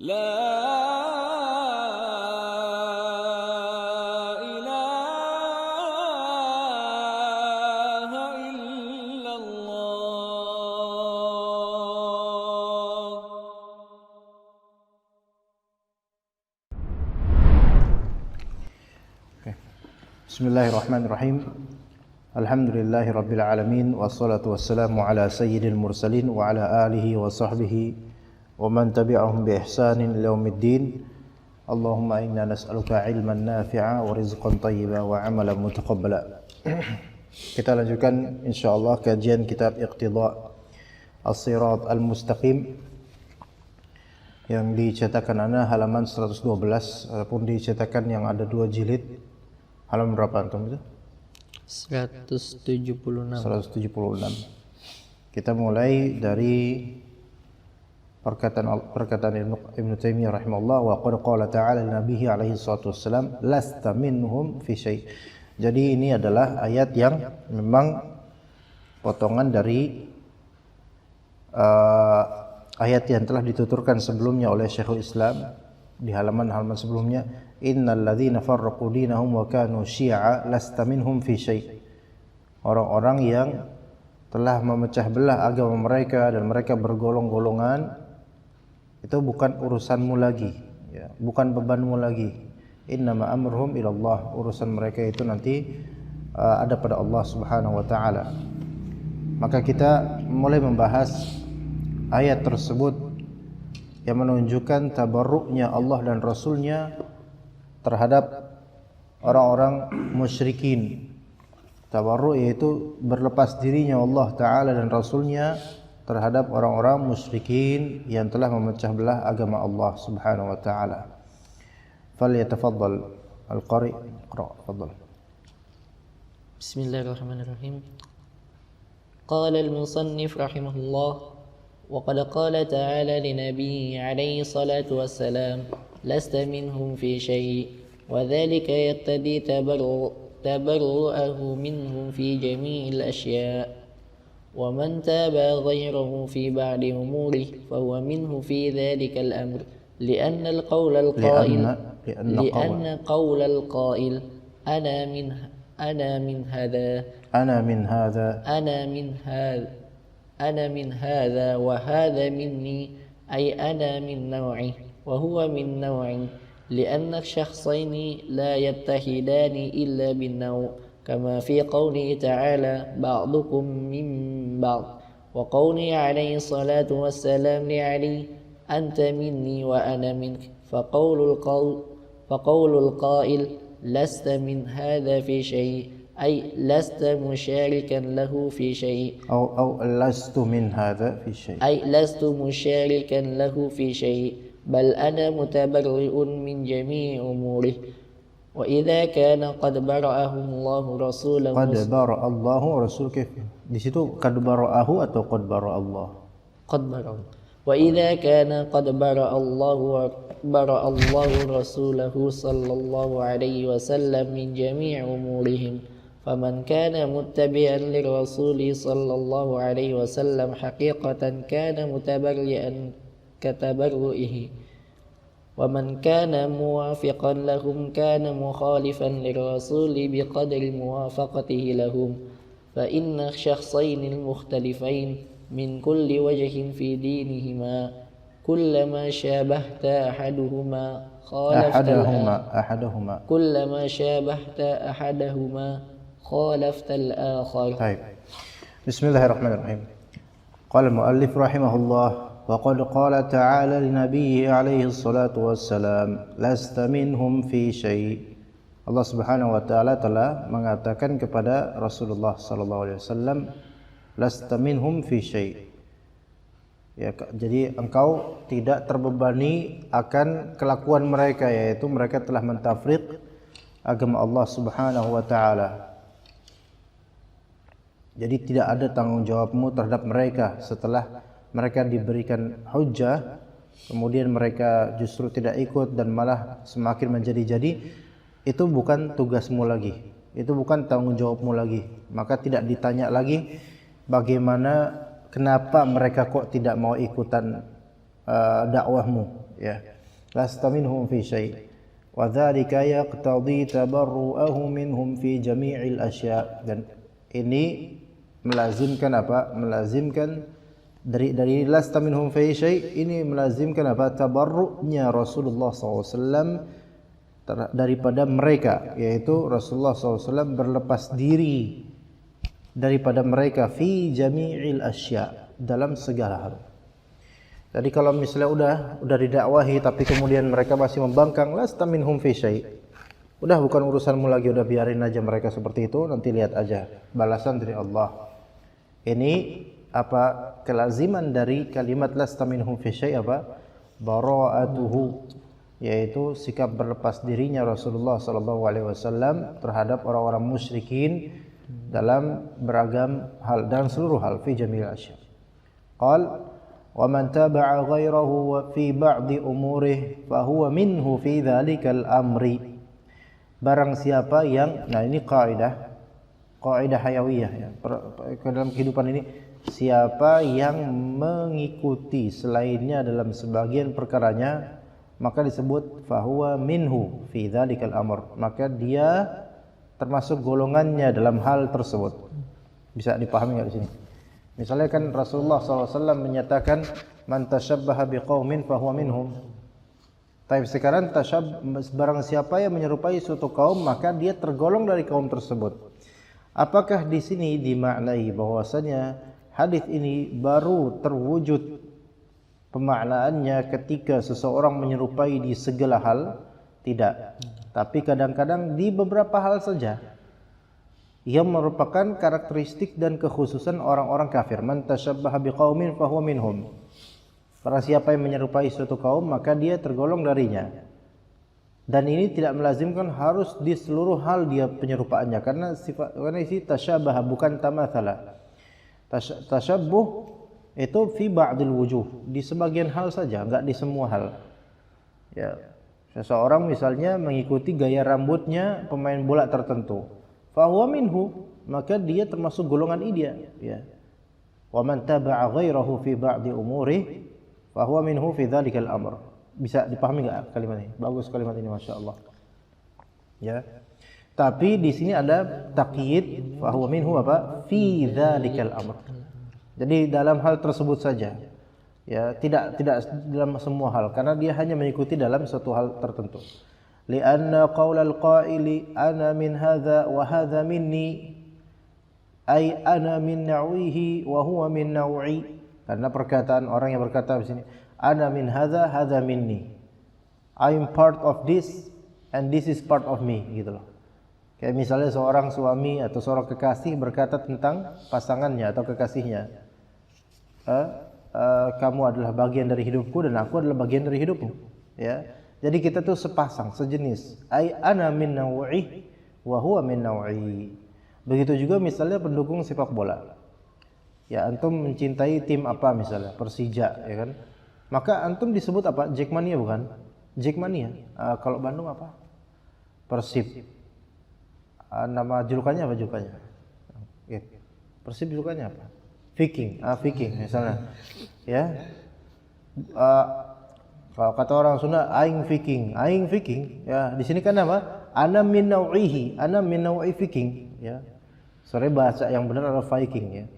لا إله إلا الله. Bismillahirrahmanirrahim. Alhamdulillahi rabbil alamin, wassalatu wassalamu ala sayyidil mursalin wa ala alihi wa sahbihi wa man tabi'ahum bi ihsanin ila yaumiddin. Allahumma inna nas'aluka ilman nafi'a wa rizqan thayyiban wa amalan mutaqabbala. Kita lanjutkan insyaallah kajian kitab Iqtida' As-Sirat Al-Mustaqim yang dicetakkan ana halaman 112, adapun dicetakkan yang ada 2 jilid halaman berapa antum itu? 176. Kita mulai dari perkataan Ibnu Taimiyah rahimahullah, wa qad qala ta'ala nabihi alaihi salatu wassalam lasta minhum fi syai'. Jadi ini adalah ayat yang memang potongan dari ayat yang telah dituturkan sebelumnya oleh Syekhul Islam di halaman-halaman sebelumnya. Innal ladzina farraqu dinahum wa kanu syi'a lasta minhum fi syai'. Orang-orang yang telah memecah belah agama mereka dan mereka bergolong-golongan, itu bukan urusanmu lagi, ya, bukan bebanmu lagi. Innama amruhum ilallah, urusan mereka itu nanti ada pada Allah Subhanahu wa taala. Maka kita mulai membahas ayat tersebut yang menunjukkan tabarruknya Allah dan Rasulnya terhadap orang-orang musyrikin. Tabarruk yaitu berlepas dirinya Allah Ta'ala dan Rasulnya terhadap orang-orang musyrikin yang telah memecah belah agama Allah Subhanahu wa Ta'ala. Falyatafaddal al-qari, iqra', tafadhal. Bismillahirrahmanirrahim. Qala al-musannif rahimahullah, wa qad qala ta'ala li nabiyyi alayhi salatu wassalam lasta minhum fi syai', wa dhalika yaqtadi tabarru'ahu minhum fi jami'il asya', wa man taba ghayrahu fi ba'di umurihi fa huwa minhu fi dhalika al-amr, li'anna qawla al-qa'il ana min hadha wa hadha minni, ay ana min naw'i wa huwa min naw'in, لأن الشخصين لا يتحدان إلا بالنوع، كما في قوله تعالى بعضكم من بعض، وقوله عليه الصلاة والسلام لعلي أنت مني وأنا منك، فقول القائل لست من هذا في شيء، أي لست مشاركا له في شيء، أو لست من هذا في شيء، أي لست مشاركا له في شيء، بل أنا متبرئ من جميع أموره. وإذا كان قد برأه الله رسوله، قد برأ الله رسول كيف di situ qad bara'ahu atau qad bara Allah? قد برأه. وإذا كان قد برأ الله رسوله صلى الله عليه وسلم من جميع أمورهم، فمن كان متبعا للرسول صلى الله عليه وسلم حقيقة كان متبرئا كتبرئه، ومن كان موافقا لهم كان مخالفا للرسول بقدر موافقته لهم، فإن الشخصين المختلفين من كل وجه في دينهما كلما شابهت أحدهما خالفت الآخر. طيب. بسم الله الرحمن الرحيم. قال المؤلف رحمه الله وقد قال تعالى لنبيه عليه الصلاة والسلام لست منهم في شيء. Allah Subhanahu wa taala telah mengatakan kepada Rasulullah sallallahu alaihi wasallam lasta minhum fi syai'. Ya, jadi engkau tidak terbebani akan kelakuan mereka, yaitu mereka telah mentafriq agama Allah Subhanahu wa taala. Jadi tidak ada tanggung jawabmu terhadap mereka setelah mereka diberikan hujjah, kemudian mereka justru tidak ikut dan malah semakin menjadi-jadi. Itu bukan tugasmu lagi, itu bukan tanggung jawabmu lagi. Maka tidak ditanya lagi bagaimana, kenapa mereka kok tidak mau ikutan dakwahmu, ya. Lasta minhum fi syai'. Wa dzalika yaqtadi tabarru'ahu minhum fi jami'il asya'. Dan ini melazimkan apa? Melazimkan dari lasta minhum fi syai', ini melazimkan apa? Tabarru'nya Rasulullah SAW daripada mereka, yaitu Rasulullah SAW berlepas diri daripada mereka fi jami'il asya', dalam segala hal. Jadi kalau misalnya udah didakwahi tapi kemudian mereka masih membangkang, lasta minhum fi syai', udah bukan urusanmu lagi, udah biarin aja mereka seperti itu, nanti lihat aja balasan dari Allah. Ini apa kelaziman dari kalimat lasta minhum fi syai' apa? Bara'atuhu, yaitu sikap berlepas dirinya Rasulullah sallallahu alaihi wasallam terhadap orang-orang musyrikin dalam beragam hal dan seluruh hal, fi jamil asya. Qal wa man taba'a ghairahu fi ba'di umurihi fa huwa minhu fi dzalikal amri. Barang siapa yang, nah ini kaidah hayawiyah ya, dalam kehidupan ini, siapa yang mengikuti selainnya dalam sebagian perkaranya, maka disebut fahuwa minhu fi dzalikal amr, maka dia termasuk golongannya dalam hal tersebut. Bisa dipahami enggak di sini? Misalnya kan Rasulullah SAW menyatakan man tashabbaha biqaumin fahuwa minhum. Tapi sekarang barang siapa yang menyerupai suatu kaum, maka dia tergolong dari kaum tersebut. Apakah di sini dimaknai bahwasanya hadis ini baru terwujud pemaknaannya ketika seseorang menyerupai di segala hal? Tidak. Tapi kadang-kadang di beberapa hal saja yang merupakan karakteristik dan kekhususan orang-orang kafir. Man tashabbaha biqaumin fahuwa minhum. Barang siapa yang menyerupai suatu kaum, maka dia tergolong darinya. Dan ini tidak melazimkan harus di seluruh hal dia penyerupaannya, karena isi tasyabaha bukan tamathala. Tashabbuh itu fi ba'dil wujuh, di sebagian hal saja, enggak di semua hal. Ya. Seseorang misalnya mengikuti gaya rambutnya pemain bola tertentu, fahuwa minhu, maka dia termasuk golongan dia, ya. Wa man taba'a ghairahu fi ba'di umuri fahuwa minhu fi dzalikal amr. Bisa dipahami enggak kalimat ini? Bagus kalimat ini, masyaallah. Ya. Tapi di sini ada taqyid, fahuwa minhu apa? Fi dzalikal amr. Jadi dalam hal tersebut saja. Ya, tidak dalam semua hal, karena dia hanya mengikuti dalam suatu hal tertentu. Li'anna qaulal qaili ana min hadza wa hadza minni, ay ana min nawihi wa huwa min nawi. Karena perkataan orang yang berkata di sini ana min hadza hadza minni, I'm part of this and this is part of me, gitu loh. Kayak misalnya seorang suami atau seorang kekasih berkata tentang pasangannya atau kekasihnya, kamu adalah bagian dari hidupku dan aku adalah bagian dari hidupmu, ya. Jadi kita tuh sepasang, sejenis. Ai ana min naw'i wa huwa min naw'i. Begitu juga misalnya pendukung sepak bola. Ya, antum mencintai tim apa misalnya, Persija, ya kan? Maka antum disebut apa? Jackmania bukan? Jackmania. Kalau Bandung apa? Persib. Nama julukannya apa julukannya? Persib julukannya apa? Viking, Viking misalnya, ya. Kalau kata orang Sunda, aing Viking, ya. Di sini kan apa? Ana min nau'ihi, ana min nau'i Viking, ya. Sebenarnya bahasa yang benar adalah Viking, ya.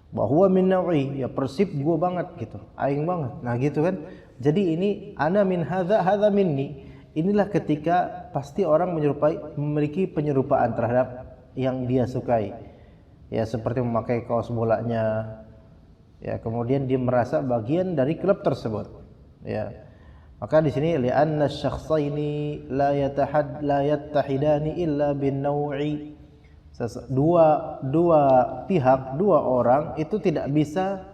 Bahwa min nau'i, ya Persib gua banget gitu, aing banget. Nah gitu kan. Jadi ini ana min hadza minni. Inilah ketika pasti orang memiliki penyerupaan terhadap yang dia sukai. Ya, seperti memakai kaos bolanya, ya, kemudian dia merasa bagian dari klub tersebut, ya. Maka di sini li'anna asy-syakhsaini la yattahidani illa bin naw'i. Dua pihak, dua orang itu tidak bisa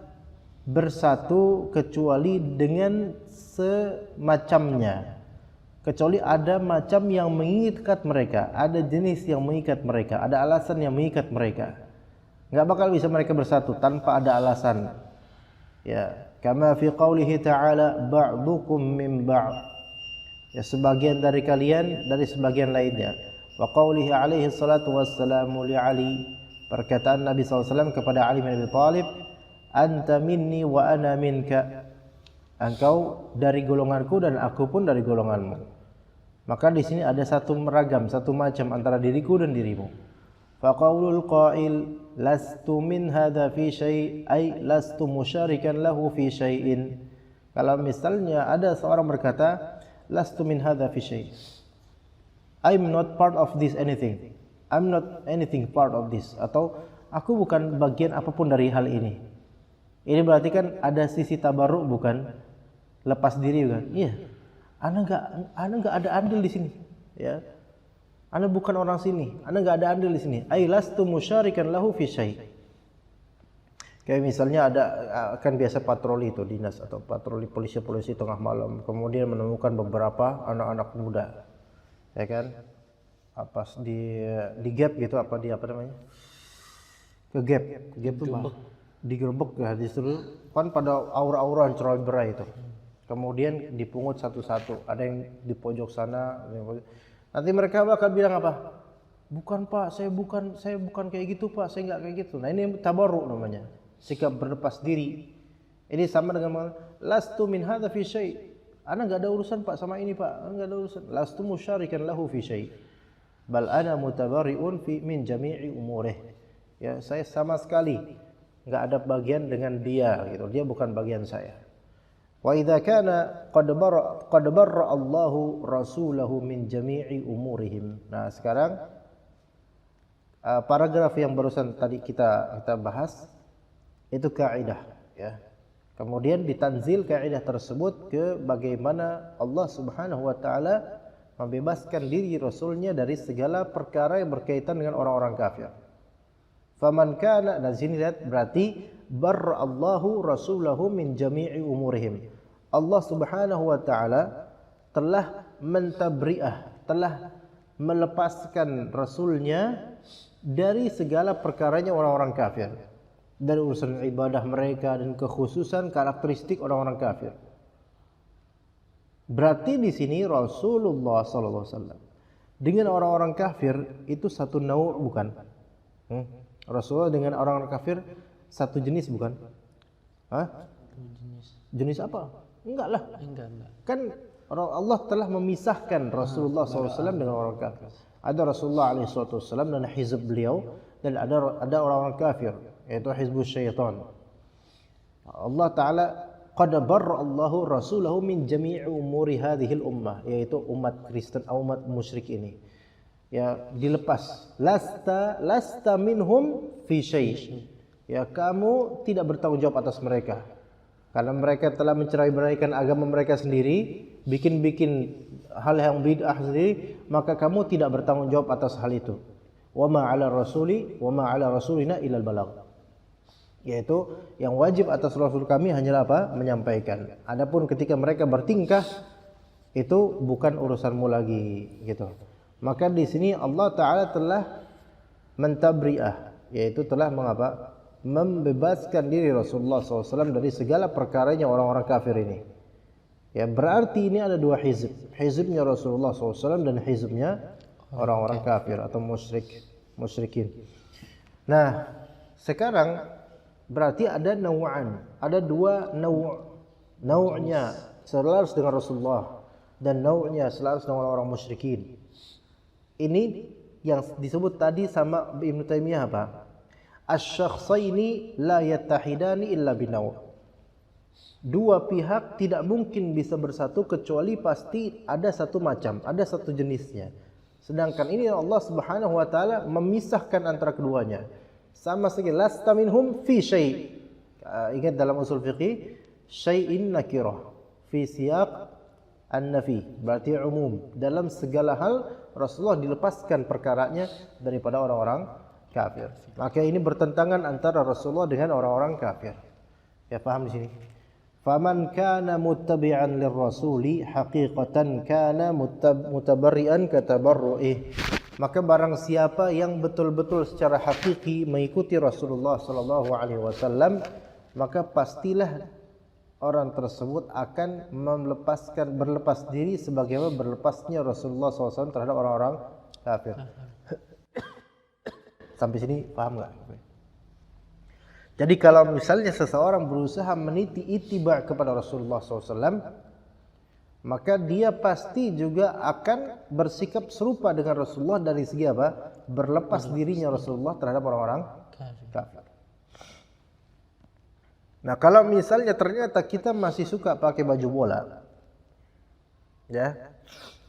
bersatu kecuali dengan semacamnya. Kecuali ada macam yang mengikat mereka, ada jenis yang mengikat mereka, ada alasan yang mengikat mereka. Enggak bakal bisa mereka bersatu tanpa ada alasan. Ya, kama fi qaulihi ta'ala ba'dukum min ba'd. Ya, sebagian dari kalian dari sebagian lainnya. Wa qaulihi alaihi salatu wassalamu li Ali, perkataan Nabi SAW kepada Ali bin Abi Thalib, anta minni wa ana minka. engkau dari golonganku dan aku pun dari golonganmu. Maka di sini ada satu meragam, satu macam antara diriku dan dirimu. Faqaulul qail lastu min hadza fi syai' ay lastu musyarikan lahu fi syai'in. Kalau misalnya ada seorang berkata lastu min hadza fi syai', I'm not part of this anything. I'm not anything part of this, atau aku bukan bagian apapun dari hal ini. Ini berarti kan ada sisi tabarruk, bukan lepas diri, kan? Iya. Ana enggak ada andil di sini, ya. Ana bukan orang sini, ana enggak ada andil di sini. Ai lastu musyarikan lahu fi syai'. Kayak misalnya ada kan biasa patroli itu dinas atau patroli polisi tengah malam, kemudian menemukan beberapa anak-anak muda, ya kan? Apa di gap gitu, apa namanya? Ke gap itu apa? Digerebek ya, disuruh kan pada aura-aura cerai berai itu. Kemudian dipungut satu-satu, ada yang di pojok sana, nanti mereka bakal bilang apa? Bukan Pak, saya bukan kayak gitu Pak, saya enggak kayak gitu. Nah ini tabarruk namanya, sikap berlepas diri. Ini sama dengan lastu min hadza fi syai'. Ana enggak ada urusan Pak sama ini Pak, enggak ada urusan. Lastu musyarikan lahu fi syai'. Bal ana mutabarri'un fi min jami'i umurih. Ya, saya sama sekali enggak ada bagian dengan dia gitu. Dia bukan bagian saya. Wa idza kana qad barra Allahu rasulahu min jami'i umurihim. Nah, sekarang paragraf yang barusan tadi kita bahas itu kaidah, ya. Kemudian ditanzil kaidah tersebut ke bagaimana Allah Subhanahu wa taala membebaskan diri Rasulnya dari segala perkara yang berkaitan dengan orang-orang kafir. Faman kana, nah sini lihat berarti barra Allahu rasulahu min jami'i umurihim. Allah Subhanahu wa taala telah mentabri'ah, telah melepaskan Rasulnya dari segala perkaranya orang-orang kafir, dari urusan ibadah mereka dan kekhususan karakteristik orang-orang kafir. Berarti di sini Rasulullah sallallahu alaihi wasallam dengan orang-orang kafir itu satu nau' bukan? Rasulullah dengan orang-orang kafir satu jenis bukan? Hah? Jenis apa? Enggak lah. Enggak. Kan Allah telah memisahkan Rasulullah SAW dengan orang kafir. Ada Rasulullah SAW dan hizb beliau, dan ada orang-orang kafir, yaitu hizbus syaitan. Allah Ta'ala qad barra Allahu rasulahu min jami'i umuri hadhil ummah, yaitu umat Kristen, umat musyrik ini. Ya, dilepas. Lasta minhum fi syai'. Ya, kamu tidak bertanggung jawab atas mereka. Karena mereka telah mencerai-beraikan agama mereka sendiri, bikin hal yang bid'ah sendiri, maka kamu tidak bertanggung jawab atas hal itu. Wa ma 'ala rasulina illal balagh. Yaitu yang wajib atas Rasul kami hanyalah apa? Menyampaikan. Adapun ketika mereka bertingkah, itu bukan urusanmu lagi, gitu. Maka di sini Allah Ta'ala telah mentabri'ah, yaitu telah membebaskan diri Rasulullah SAW dari segala perkaranya orang-orang kafir ini. Ya, berarti ini ada dua hizb. Hizbnya Rasulullah SAW dan hizbnya orang-orang kafir atau musyrikin. Nah, sekarang berarti ada naw'an. Ada dua naw'nya selaras dengan Rasulullah dan naw'nya selaras dengan orang musyrikin. Ini yang disebut tadi sama Ibnu Taimiyah apa? Asy-syakhsaini la yattahidani illa binaw'. Dua pihak tidak mungkin bisa bersatu kecuali pasti ada satu macam, ada satu jenisnya. Sedangkan ini Allah Subhanahu wa taala memisahkan antara keduanya. Sama sekali lasta minhum fi syai'. Ingat dalam usul fiqih, syai'in nakirah fi siyaq an-nafi, berarti umum. Dalam segala hal Rasulullah dilepaskan perkaranya daripada orang-orang kafir. Maka ini bertentangan antara Rasulullah dengan orang-orang kafir. Ya, paham di sini? Faman kana muttabi'an lirrasuli haqiqatan kana mutabarri'an katabarru'ih. Maka barang siapa yang betul-betul secara hakiki mengikuti Rasulullah sallallahu alaihi wasallam, maka pastilah orang tersebut akan berlepas diri sebagaimana berlepasnya Rasulullah SAW terhadap orang-orang kafir. Sampai sini paham nggak? Jadi kalau misalnya seseorang berusaha meniti ittiba kepada Rasulullah SAW, maka dia pasti juga akan bersikap serupa dengan Rasulullah dari segi apa? Berlepas dirinya Rasulullah terhadap orang-orang kafir. Nah, kalau misalnya ternyata kita masih suka pakai baju bola, ya,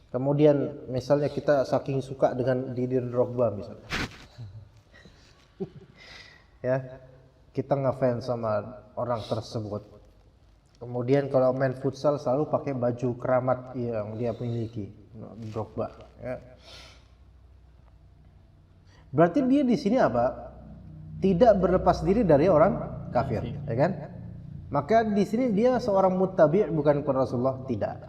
kemudian misalnya kita saking suka dengan Didier Drogba misalnya, ya, kita ngefans sama orang tersebut. Kemudian kalau main futsal selalu pakai baju keramat yang dia miliki, Drogba. Ya. Berarti dia di sini apa? Tidak berlepas diri dari orang kafir, ya kan? Maka di sini dia seorang muttabi' bukan kepada Rasulullah, tidak.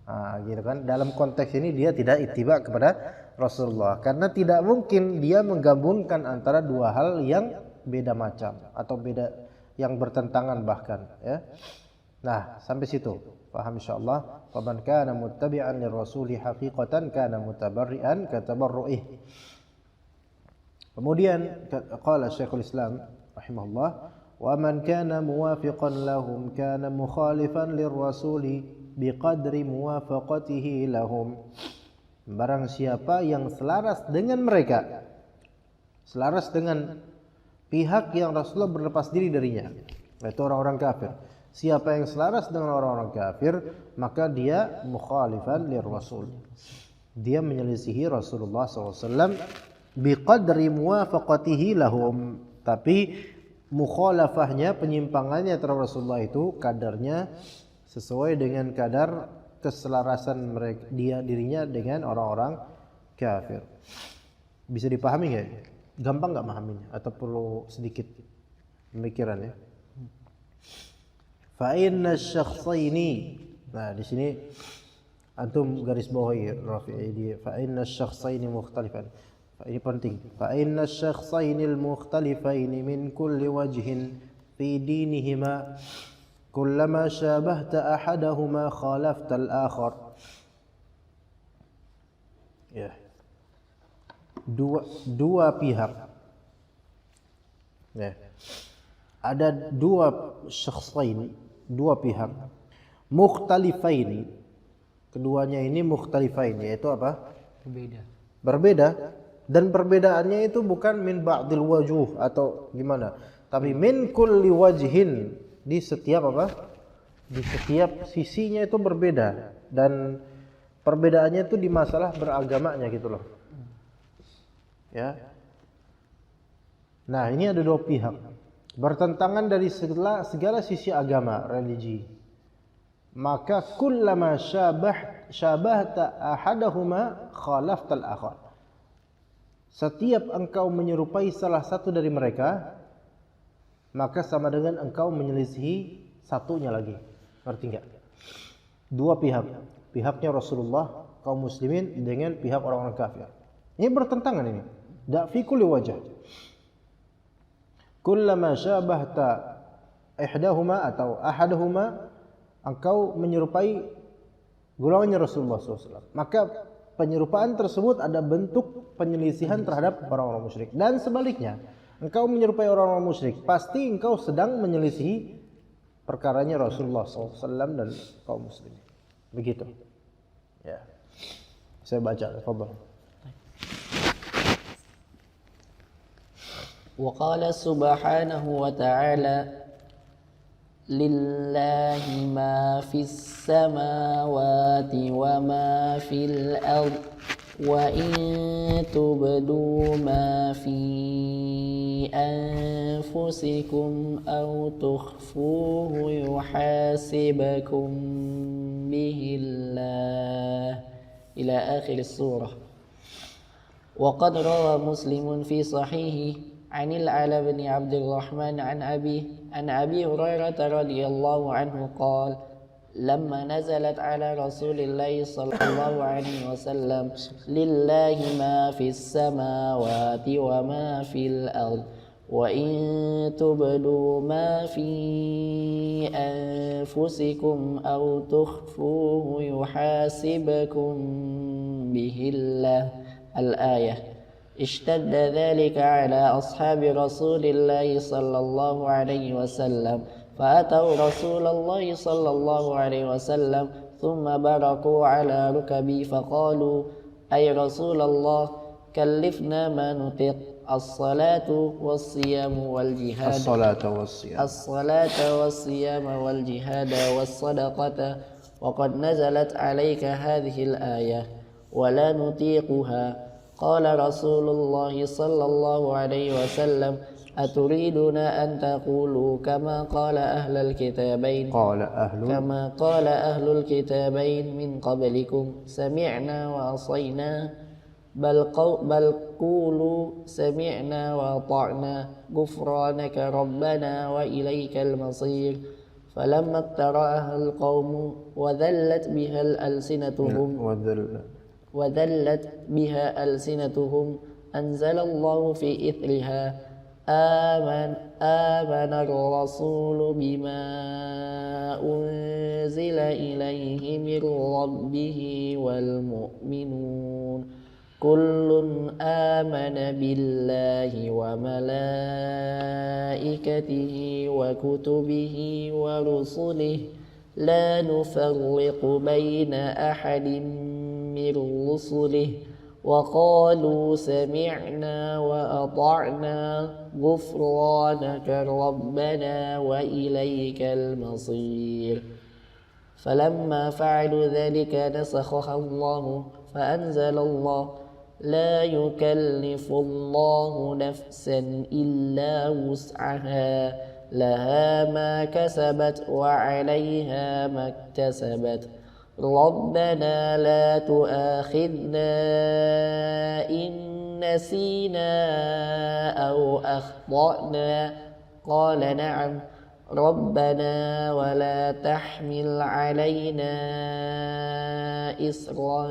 Nah, gitu kan? Dalam konteks ini dia tidak ittiba kepada Rasulullah karena tidak mungkin dia menggabungkan antara dua hal yang beda macam atau beda yang bertentangan bahkan, ya. Nah, sampai situ. Paham insyaallah? Faman kana muttabi'an lirrasuli haqiqatan kana mutabarri'an katabarru'ih. Kemudian qala Syekhul Islam rahimahullah, wa man kana muwafiqan lahum kana mukhalifan lirrasuli biqadri muwafaqatihi lahum. Barang siapa yang selaras dengan mereka, selaras dengan pihak yang Rasulullah berlepas diri darinya, yaitu orang-orang kafir. Siapa yang selaras dengan orang-orang kafir, maka dia mukhalifan lirrasul. Dia menyelisihi Rasulullah SAW biqadri muwafaqatihi lahum, tapi mukhalafahnya, penyimpangannya terhadap Rasulullah itu kadarnya sesuai dengan kadar keselarasan mereka, dirinya dengan orang-orang kafir. Bisa dipahami nggak? Gampang nggak memahaminya atau perlu sedikit pemikiran ya? Fa inna syakhsaini, nah di sini antum garis bawahi Rafi'i di fa inna syakhsaini mukhtalifan. Ini penting. Fa inna syakhsaini al-mukhtalifaini min kulli wajhin fi dinihima kullama syabahta ahadahuma khalafta al-akhar. Ya. Dua pihak. Ya. Ada dua syakhsain, dua pihak. Mukhtalifaini. Keduanya ini mukhtalifain, yaitu apa? Berbeda. Dan perbedaannya itu bukan min ba'dil wajuh atau gimana, tapi min kulli wajhin, di setiap apa? Di setiap sisinya itu berbeda, dan perbedaannya itu di masalah beragamanya gitu loh. Ya. Nah, ini ada dua pihak bertentangan dari segala sisi agama, religi. Maka kullama syabahta ahadahuma khalaftal akhar. Setiap engkau menyerupai salah satu dari mereka, maka sama dengan engkau menyelisihi satunya lagi. Ngerti enggak? Dua pihak. Pihaknya Rasulullah, kaum muslimin dengan pihak orang-orang kafir. Ini bertentangan ini. Da fi kulli wajh. Kullama syabahta ihdahuma atau ahaduhuma, engkau menyerupai golongannya Rasulullah SAW. Maka penyerupaan tersebut ada bentuk penyelisihan terhadap orang-orang musyrik. Dan sebaliknya, engkau menyerupai orang-orang musyrik, pasti engkau sedang menyelisihi perkaranya Rasulullah SAW dan kaum muslimin. Begitu. Ya. Saya baca. Tafadhal. Wa qala subhanahu wa ta'ala lillahi ma fis samawati wa ma fil ard wa in tubdu ma fi anfusikum aw tukhfuhu yuhasibakum bihillah ila akhir surah. Wa qad rawa Muslimun fi sahihi عن العلاء بن عبد الرحمن عن أبي هريرة رضي الله عنه قال لما نزلت على رسول الله صلى الله عليه وسلم لله ما في السماوات وما في الأرض وإن تبدوا ما في أنفسكم أو تخفوه يحاسبكم به الله الآية. اشتد ذلك على أصحاب رسول الله صلى الله عليه وسلم فأتوا رسول الله صلى الله عليه وسلم ثم بركوا على ركبي فقالوا أي رسول الله كلفنا ما نطيق الصلاة والصيام والجهاد الصلاة والصيام والجهاد والصدقة وقد نزلت عليك هذه الآية ولا نطيقها قال رسول الله صلى الله عليه وسلم أتريدون أن تقولوا كما قال أهل الكتابين من قبلكم سمعنا وعصينا بل قولوا سمعنا وأطعنا غفرانك ربنا وإليك المصير فلما اقترأها القوم وذلت بها ألسنتهم أنزل الله في إثرها آمن الرسول بما أنزل إليه من ربه والمؤمنون كل آمن بالله وملائكته وكتبه ورسله لا نفرق بين أحد من رسله وقالوا سمعنا وأطعنا غفرانك ربنا وإليك المصير فلما فعلوا ذلك نسخها الله فأنزل الله لا يكلف الله نفسا إلا وسعها لها ما كسبت وعليها ما اكتسبت ربنا لا تؤاخذنا إن نسينا أو أخطأنا قال نعم ربنا ولا تحمل علينا إصرا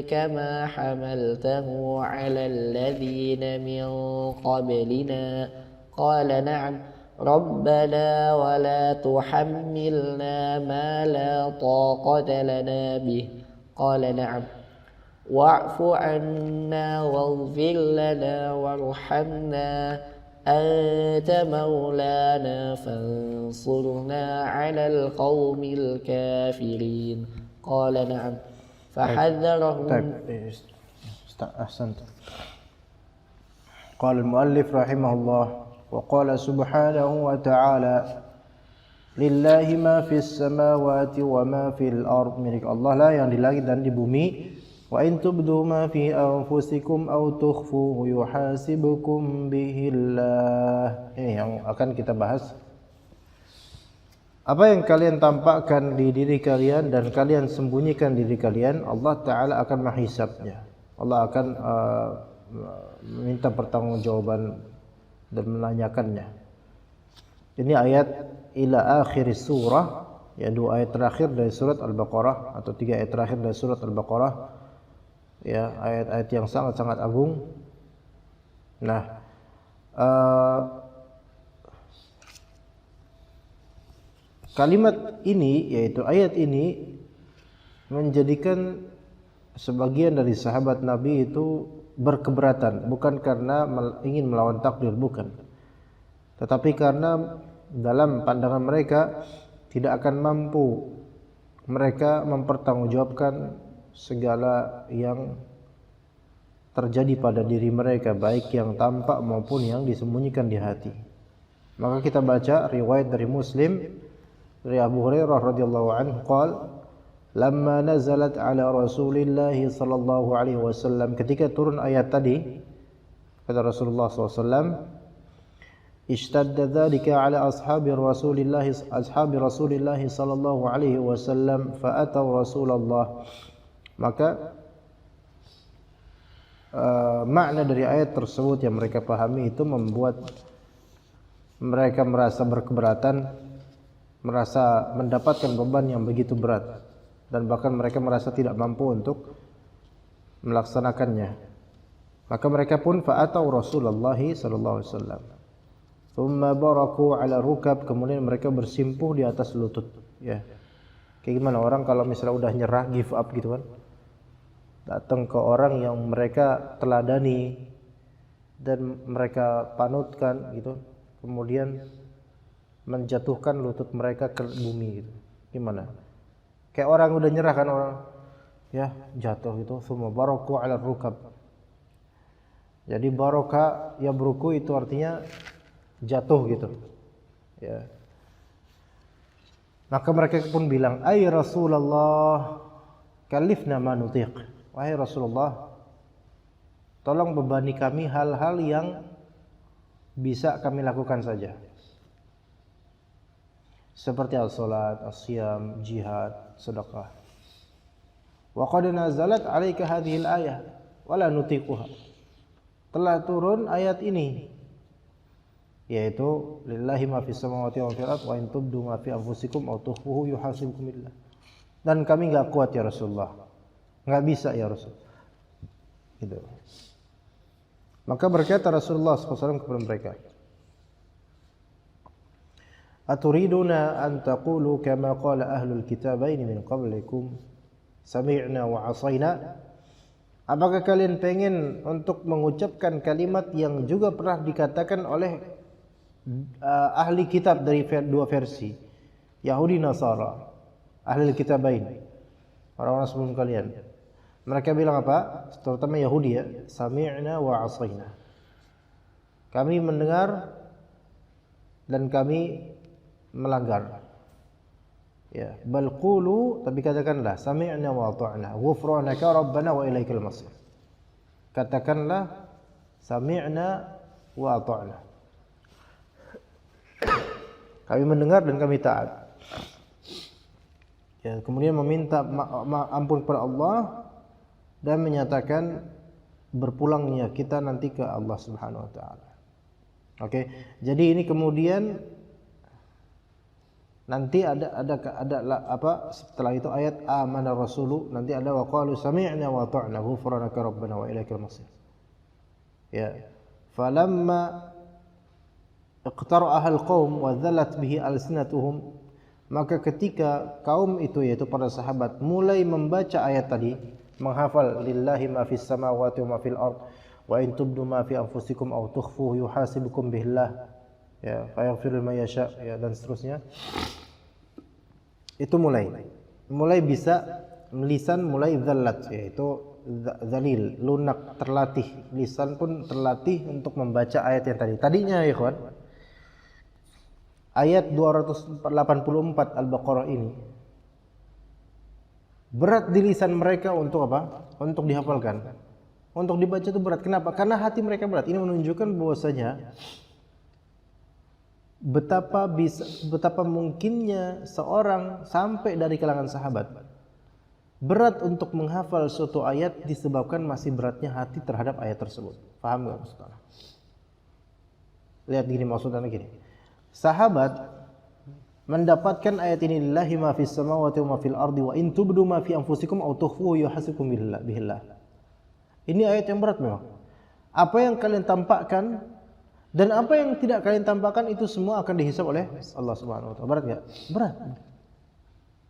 كما حملته على الذين من قبلنا قال نعم ربنا ولا تحملنا ما لا طاقة لنا به قال نعم واعف عنا واغفر لنا وارحمنا أنت مولانا فانصرنا على القوم الكافرين قال نعم فحذرهم أحسنت. قال المؤلف رحمه الله وقال سبحانه وتعالى lillahi ma fis samawati wa ma fil ard, milik Allah lah yang di langit dan di bumi. Wa in tubdu ma fi anfusikum aw tukhfuhu yuhasibukum bihillah. Ini yang akan kita bahas. Apa yang kalian tampakkan di diri kalian dan kalian sembunyikan diri kalian, Allah Ta'ala akan menghisabnya. Allah akan minta pertanggungjawaban dan menanyakannya. Ini ayat ila akhir surah, ya, 2 ayat terakhir dari surat Al-Baqarah atau 3 ayat terakhir dari surat Al-Baqarah, ya, ayat-ayat yang sangat-sangat agung. Nah, kalimat ini, yaitu ayat ini, menjadikan sebagian dari sahabat Nabi itu berkeberatan, bukan karena ingin melawan takdir, bukan, tetapi karena dalam pandangan mereka tidak akan mampu mereka mempertanggungjawabkan segala yang terjadi pada diri mereka, baik yang tampak maupun yang disembunyikan di hati. Maka kita baca riwayat dari Muslim dari Abu Hurairah radhiyallahu anhu qala lamma nazalat ala Rasulillah sallallahu alaihi wasallam, ketika turun ayat tadi kata Rasulullah SAW, ishtadda dzalika ala ashabi Rasulillah sallallahu alaihi wasallam fa atau Rasulullah. Maka makna dari ayat tersebut yang mereka pahami itu membuat mereka merasa berkeberatan, merasa mendapatkan beban yang begitu berat, dan bahkan mereka merasa tidak mampu untuk melaksanakannya. Maka mereka pun fa'atau Rasulullah sallallahu alaihi wasallam. Thumma baraku ala rukab, kemudian mereka bersimpuh di atas lutut, ya. Kayak gimana orang kalau misalnya udah nyerah, give up gitu kan. Datang ke orang yang mereka teladani, dan mereka panutkan gitu, kemudian menjatuhkan lutut mereka ke bumi gitu. Gimana? Kayak orang udah nyerah kan, orang ya jatuh gitu, summa baraku 'ala rukab. Jadi baraka ya beruku itu artinya jatuh gitu. Ya. Maka mereka pun bilang, "Ay Rasulullah, kalifna ma nutiq." Wahai Rasulullah, tolong bebani kami hal-hal yang bisa kami lakukan saja. Seperti as-salat, as-siyam, jihad, sedekah. Wa qad nazalat 'alaika hadhihi al-ayah wa la nutiquha. Telah turun ayat ini, yaitu lillahi ma fis samawati wa fil ardh wa in tubdu ma fi anfusikum aw tukhfuhu yuhasibkum billah. Dan kami enggak kuat ya Rasulullah. Enggak bisa ya Rasul. Gitu. Maka berkata Rasulullah SAW kepada mereka, "Aturiduna an taqulu kama qala ahlul kitabaini min qablikum sami'na wa 'asayna?" Apakah kalian pengen untuk mengucapkan kalimat yang juga pernah dikatakan oleh ahli kitab dari dua versi, Yahudi Nasara, ahli kitabain, orang-orang sebelum kalian? Mereka bilang apa? Terutama Yahudi ya, sami'na wa 'asayna. Kami mendengar dan kami melanggar. Ya, bal qulu, tapi katakanlah sami'na wa ata'na, ghufranaka rabbana wa ilaikal masir. Katakanlah sami'na wa ata'na. Kami mendengar dan kami taat. Ya, kemudian meminta ampun kepada Allah dan menyatakan berpulangnya kita nanti ke Allah Subhanahu wa taala. Oke. Jadi ini kemudian nanti ada apa setelah itu ayat amana rasulu, nanti ada wa qalu sami'na wa ata'na ghufranaka rabbana wa ilaikal masir. Ya. Falamma iqtara'aha al-qaum wa dhallat bihi alsinatuhum, maka ketika kaum itu yaitu para sahabat mulai membaca ayat tadi, menghafal lillahi ma fis samawati wa ma fil ard wa in tubdu ma fi anfusikum aw tukhfuhu yuhasibukum billah, ya fayaghfiru liman yasha, ya dan seterusnya. Itu mulai bisa lisan mulai dzallat, yaitu dzalil, lunak, terlatih. Lisan pun terlatih untuk membaca ayat yang tadi. Tadinya ya ikhwan, ayat 284 Al-Baqarah ini berat di lisan mereka untuk apa? Untuk dihafalkan. Untuk dibaca itu berat. Kenapa? Karena hati mereka berat. Ini menunjukkan bahwasanya betapa mungkinnya seorang sampai dari kalangan sahabat berat untuk menghafal suatu ayat disebabkan masih beratnya hati terhadap ayat tersebut. Paham enggak maksudnya? Lihat gini maksudnya gini. Sahabat mendapatkan ayat ini lillahi ma fis samawati wa ma fil ardi wa in tubdu ma fi anfusikum aw tukhfuhu yuhasibkum billah. Ini ayat yang berat memang. Apa yang kalian tampakkan dan apa yang tidak kalian tampakkan itu semua akan dihisab oleh Allah Subhanahu wa taala. Berat enggak? Berat.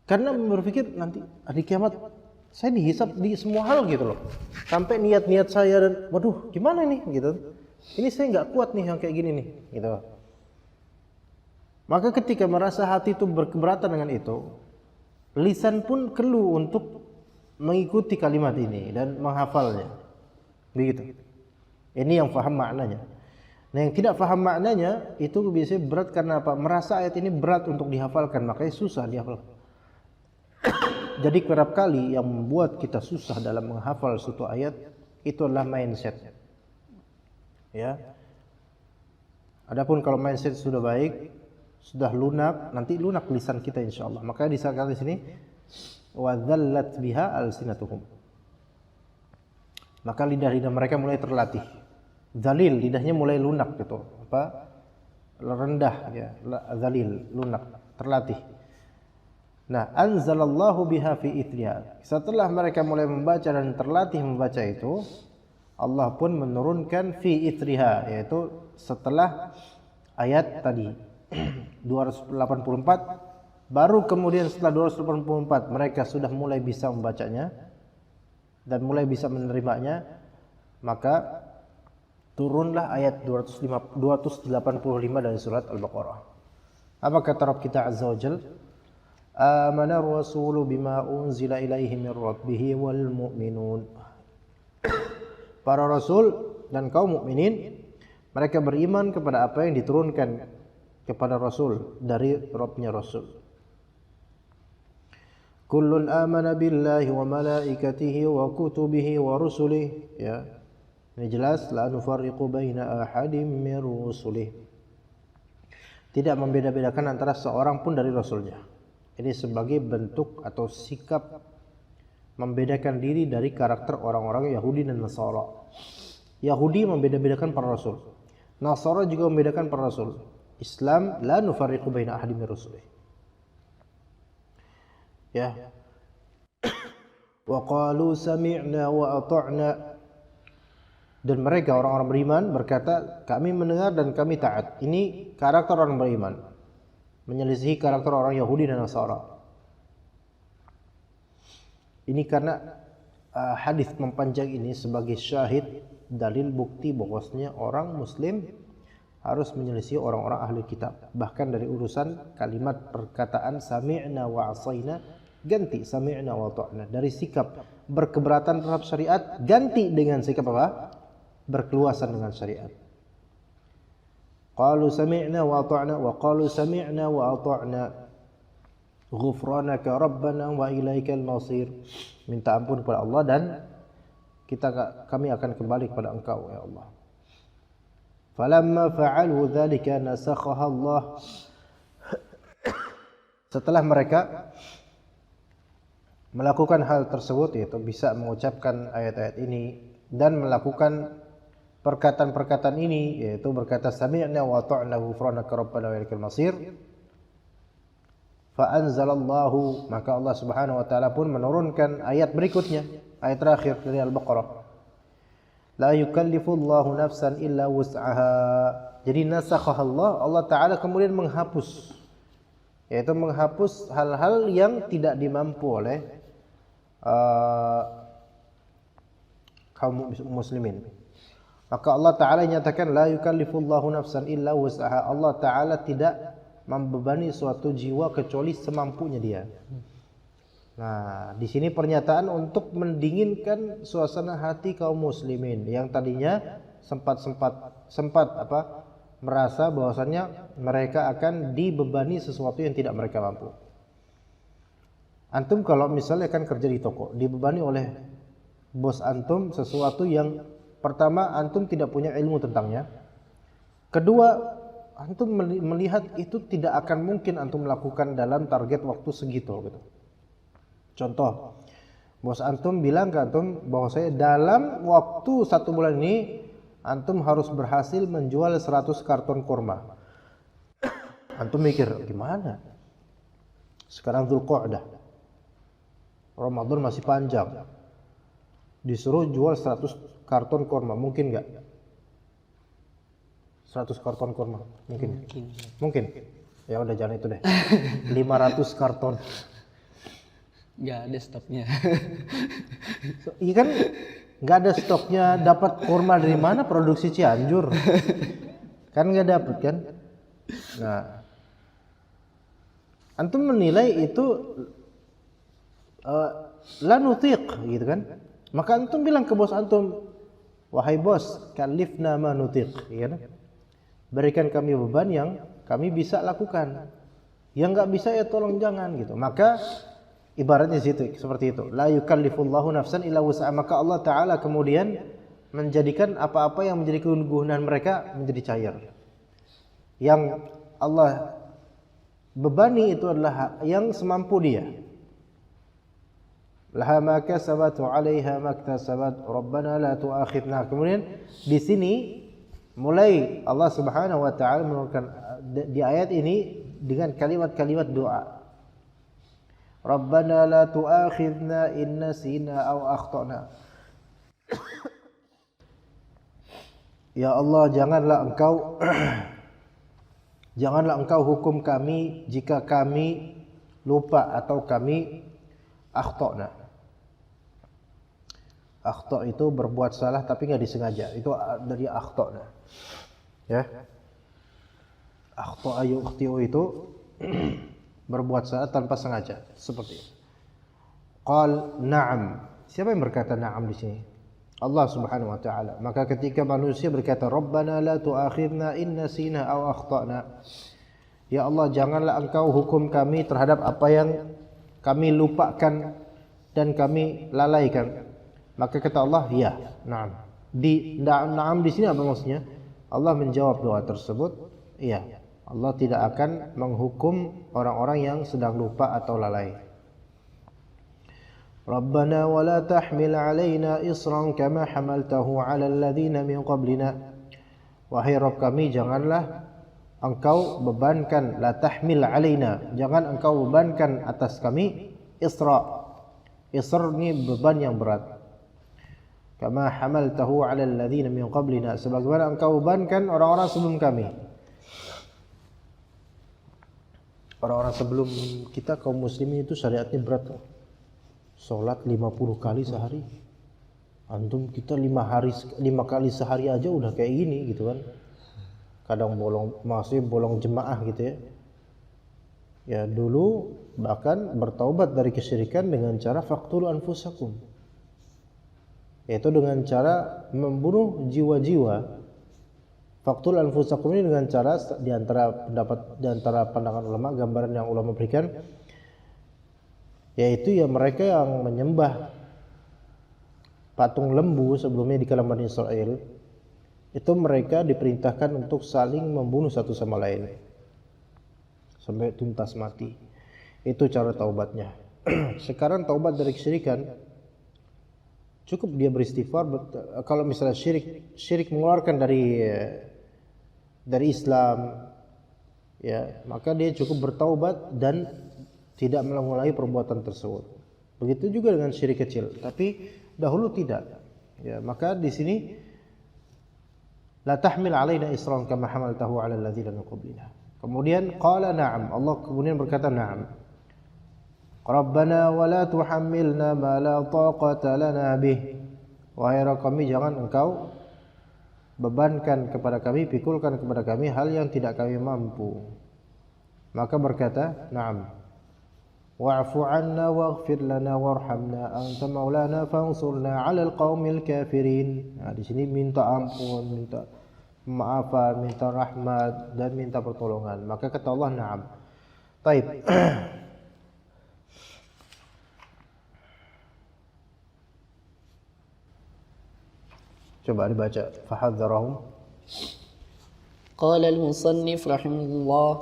Karena berpikir nanti hari kiamat saya dihisab di semua hal gitu loh. Sampai niat-niat saya dan waduh, gimana nih gitu. Ini saya enggak kuat nih yang kayak gini nih gitu. Maka ketika merasa hati itu berkeberatan dengan itu, lisan pun keluh untuk mengikuti kalimat ini dan menghafalnya. Begitu. Ini yang faham maknanya. Nah, yang tidak faham maknanya itu biasanya berat karena apa? Merasa ayat ini berat untuk dihafalkan, makanya susah dihafalkan. Jadi kerap kali yang membuat kita susah dalam menghafal suatu ayat itu adalah mindset. Ya. Adapun kalau mindset sudah baik, sudah lunak, nanti lunak lisan kita insyaallah. Maka disangka di sini wa dzallat biha alsinatuhum. Maka lidah-lidah mereka mulai terlatih. Dzalil, lidahnya mulai lunak gitu. Apa? Rendah ya, dzalil, lunak, terlatih. Nah, anzalallahu biha fi ithriha. Setelah mereka mulai membaca dan terlatih membaca itu, Allah pun menurunkan fi ithriha, yaitu setelah ayat tadi 284, baru kemudian setelah 284 mereka sudah mulai bisa membacanya dan mulai bisa menerimanya, maka turunlah ayat 285 dari surat Al-Baqarah. Apa kata Rabb kita Azza wa Jal? Amana ar-rasulu bima unzila ilaihi min rabbih wal mu'minun. Para rasul dan kaum mukminin mereka beriman kepada apa yang diturunkan kepada rasul dari Rabbnya rasul. Kullun amana billahi wa malaikatihi wa kutubihi wa rusulihi, ya. Ini jelas, la nufarriqu baina ahadin min rusulih. Tidak membeda-bedakan antara seorang pun dari rasulnya. Ini sebagai bentuk atau sikap membedakan diri dari karakter orang-orang Yahudi dan Nasara. Yahudi membeda-bedakan para rasul. Nasara juga membedakan para rasul. Islam la nufarriqu baina ahadin min rusulih. Ya. Wa qalu sami'na wa ata'na. Dan mereka orang-orang beriman berkata, kami mendengar dan kami taat. Ini karakter orang beriman, menyelisihi karakter orang Yahudi dan Nasara. Ini karena hadis mempanjang ini sebagai syahid, dalil bukti bahwasanya orang Muslim harus menyelisihi orang-orang ahli kitab. Bahkan dari urusan kalimat perkataan sami'na wa asaina, ganti sami'na wa ta'na. Dari sikap berkeberatan terhadap syariat, ganti dengan sikap apa? Berkeluasan dengan syariat. Qalu sami'na wa ata'na wa qalu sami'na wa ata'na ghufranaka rabbana wa ilaikal masir. Minta ampun kepada Allah dan kami akan kembali kepada Engkau ya Allah. Falamma fa'alu dzalika nasakhaha Allah. Setelah mereka melakukan hal tersebut, yaitu bisa mengucapkan ayat-ayat ini dan melakukan perkataan-perkataan ini, yaitu berkata sami'na wa ata'na ghufranaka rabbana wa ilaikal masir, fa anzalallahu, maka Allah Subhanahu wa taala pun menurunkan ayat berikutnya, ayat terakhir dari Al-Baqarah. La yukallifullahu nafsan illa wus'aha. Jadi nasakhaha Allah taala kemudian menghapus, yaitu menghapus hal-hal yang tidak dimampu oleh kaum muslimin. Maka Allah Ta'ala nyatakan la yukallifullahu nafsan illa wus'aha. Allah Ta'ala tidak membebani suatu jiwa kecuali semampunya dia. Nah, di sini pernyataan untuk mendinginkan suasana hati kaum muslimin yang tadinya sempat merasa bahwasannya mereka akan dibebani sesuatu yang tidak mereka mampu. Antum kalau misalnya kan kerja di toko, dibebani oleh bos antum sesuatu yang pertama, antum tidak punya ilmu tentangnya. Kedua, antum melihat itu tidak akan mungkin antum melakukan dalam target waktu segitu gitu. Contoh, bos antum bilang ke antum bahwa saya dalam waktu 1 bulan ini antum harus berhasil menjual 100 karton kurma. Antum mikir, gimana? Sekarang Dzulqa'dah, Ramadan masih panjang, disuruh jual 100 karton kurma, mungkin nggak? 100 karton kurma, mungkin? Mungkin. Ya udah jangan itu deh. 500 karton. Nggak ada stoknya. Iya kan? Nggak ada stoknya, dapat kurma dari mana? Produksi Cianjur. Kan nggak dapat kan? Nah, antum menilai itu la nutiq gitu kan? Maka antum bilang ke bos antum, wahai bos, kalifna ma nutiq, ya kan? Berikan kami beban yang kami bisa lakukan. Yang nggak bisa ya tolong jangan gitu. Maka ibaratnya seperti itu. La yukallifullahu nafsan illa wus'aha. Maka Allah Ta'ala kemudian menjadikan apa-apa yang menjadi kegunaan mereka menjadi cair. Yang Allah bebani itu adalah yang semampu dia. Laha ma kasabat wa 'alaiha ma iktasabat rabbana la tu'akhidna. Kemudian di sini mulai Allah Subhanahu wa taala menurunkan di ayat ini dengan kalimat-kalimat doa. Rabbana la tu'akhidna in nasina aw akhtana. Ya Allah, janganlah engkau hukum kami jika kami lupa atau kami akhtana. Akhta itu berbuat salah tapi nggak disengaja. Itu dari akhta. Ya. Akhta yukhti'u itu berbuat salah tanpa sengaja, seperti itu. Qal na'am. Siapa yang berkata na'am di sini? Allah Subhanahu wa taala. Maka ketika manusia berkata Rabbana la tu'akhirna in nasina aw akhtana. Ya Allah, janganlah Engkau hukum kami terhadap apa yang kami lupakan dan kami lalaikan. Maka kata Allah, ya, na'am. Na'am di sini apa maksudnya? Allah menjawab doa tersebut, iya. Allah tidak akan menghukum orang-orang yang sedang lupa atau lalai. Rabbana wa la tahmil 'alaina isran kama hamaltahu 'alal ladzina min qablina. Wahai Rabb kami, janganlah Engkau bebankan, la tahmil 'alaina, jangan Engkau bebankan atas kami isra. Isra ini beban yang berat. Kama hamaltahu 'alal ladzina min qablina, sebagaimana Engkau bebankan orang-orang sebelum kami. Orang-orang sebelum kita kaum muslimin itu syariatnya berat. Salat 50 kali sehari. Antum kita 5 kali sehari aja udah kayak gini gitu kan. Kadang bolong jemaah gitu ya. Ya dulu bahkan bertaubat dari kesyirikan dengan cara faqtulu anfusakum. Yaitu dengan cara membunuh jiwa-jiwa. Faqtul anfusakum ini dengan cara di antara pandangan ulama, gambaran yang ulama berikan, yaitu ya mereka yang menyembah patung lembu sebelumnya di kalangan Bani Israel, itu mereka diperintahkan untuk saling membunuh satu sama lain sampai tuntas mati. Itu cara taubatnya. Sekarang taubat dari kesyirikan cukup dia beristighfar. Kalau misalnya syirik mengeluarkan dari Islam, ya maka dia cukup bertaubat dan tidak mengulangi perbuatan tersebut. Begitu juga dengan syirik kecil, tapi dahulu tidak. Ya, maka di sini la tahmil 'alaina isran kama hamaltahu 'alal ladzina min qablina. Kemudian qala na'am, Allah kemudian berkata na'am. Rabbana wa la tuhammilna ma la taqata lana bih. Wahai Rabb kami, jangan Engkau bebankan kepada kami, pikulkan kepada kami hal yang tidak kami mampu. Maka berkata, na'am. Wa'fu 'anna waghfir lana warhamna anta maulana fansurna 'alal qaumil kafirin. Nah, di sini minta ampun, minta maafan, minta rahmat dan minta pertolongan. Maka kata Allah, na'am. Baik. Coba dibaca. Fahadzarahum. قال المصنف رحمه الله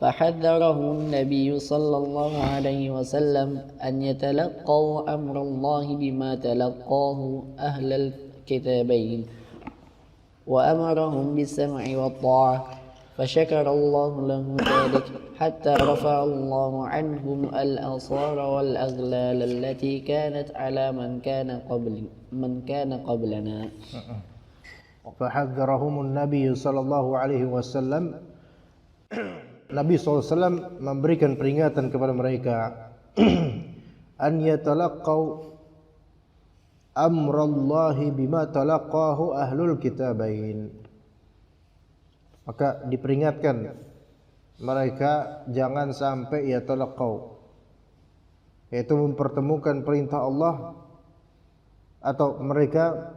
فحذره النبي صلى الله عليه وسلم أن يتلقوا أمر الله بما تلقاه أهل الكتابين وأمرهم بالسمع والطاعة فشكر الله له ذلك حتى رفع الله عنهم الأصار والأغلال التي كانت على من كان قبلنا. فحذرهم النبي صلى الله عليه وسلم. Nabi SAW memberikan peringatan kepada mereka an yatalaqau amrallahi bima talaqahu ahlul kitabain. Maka diperingatkan mereka jangan sampai yatalaqau, yaitu mempertemukan perintah Allah atau mereka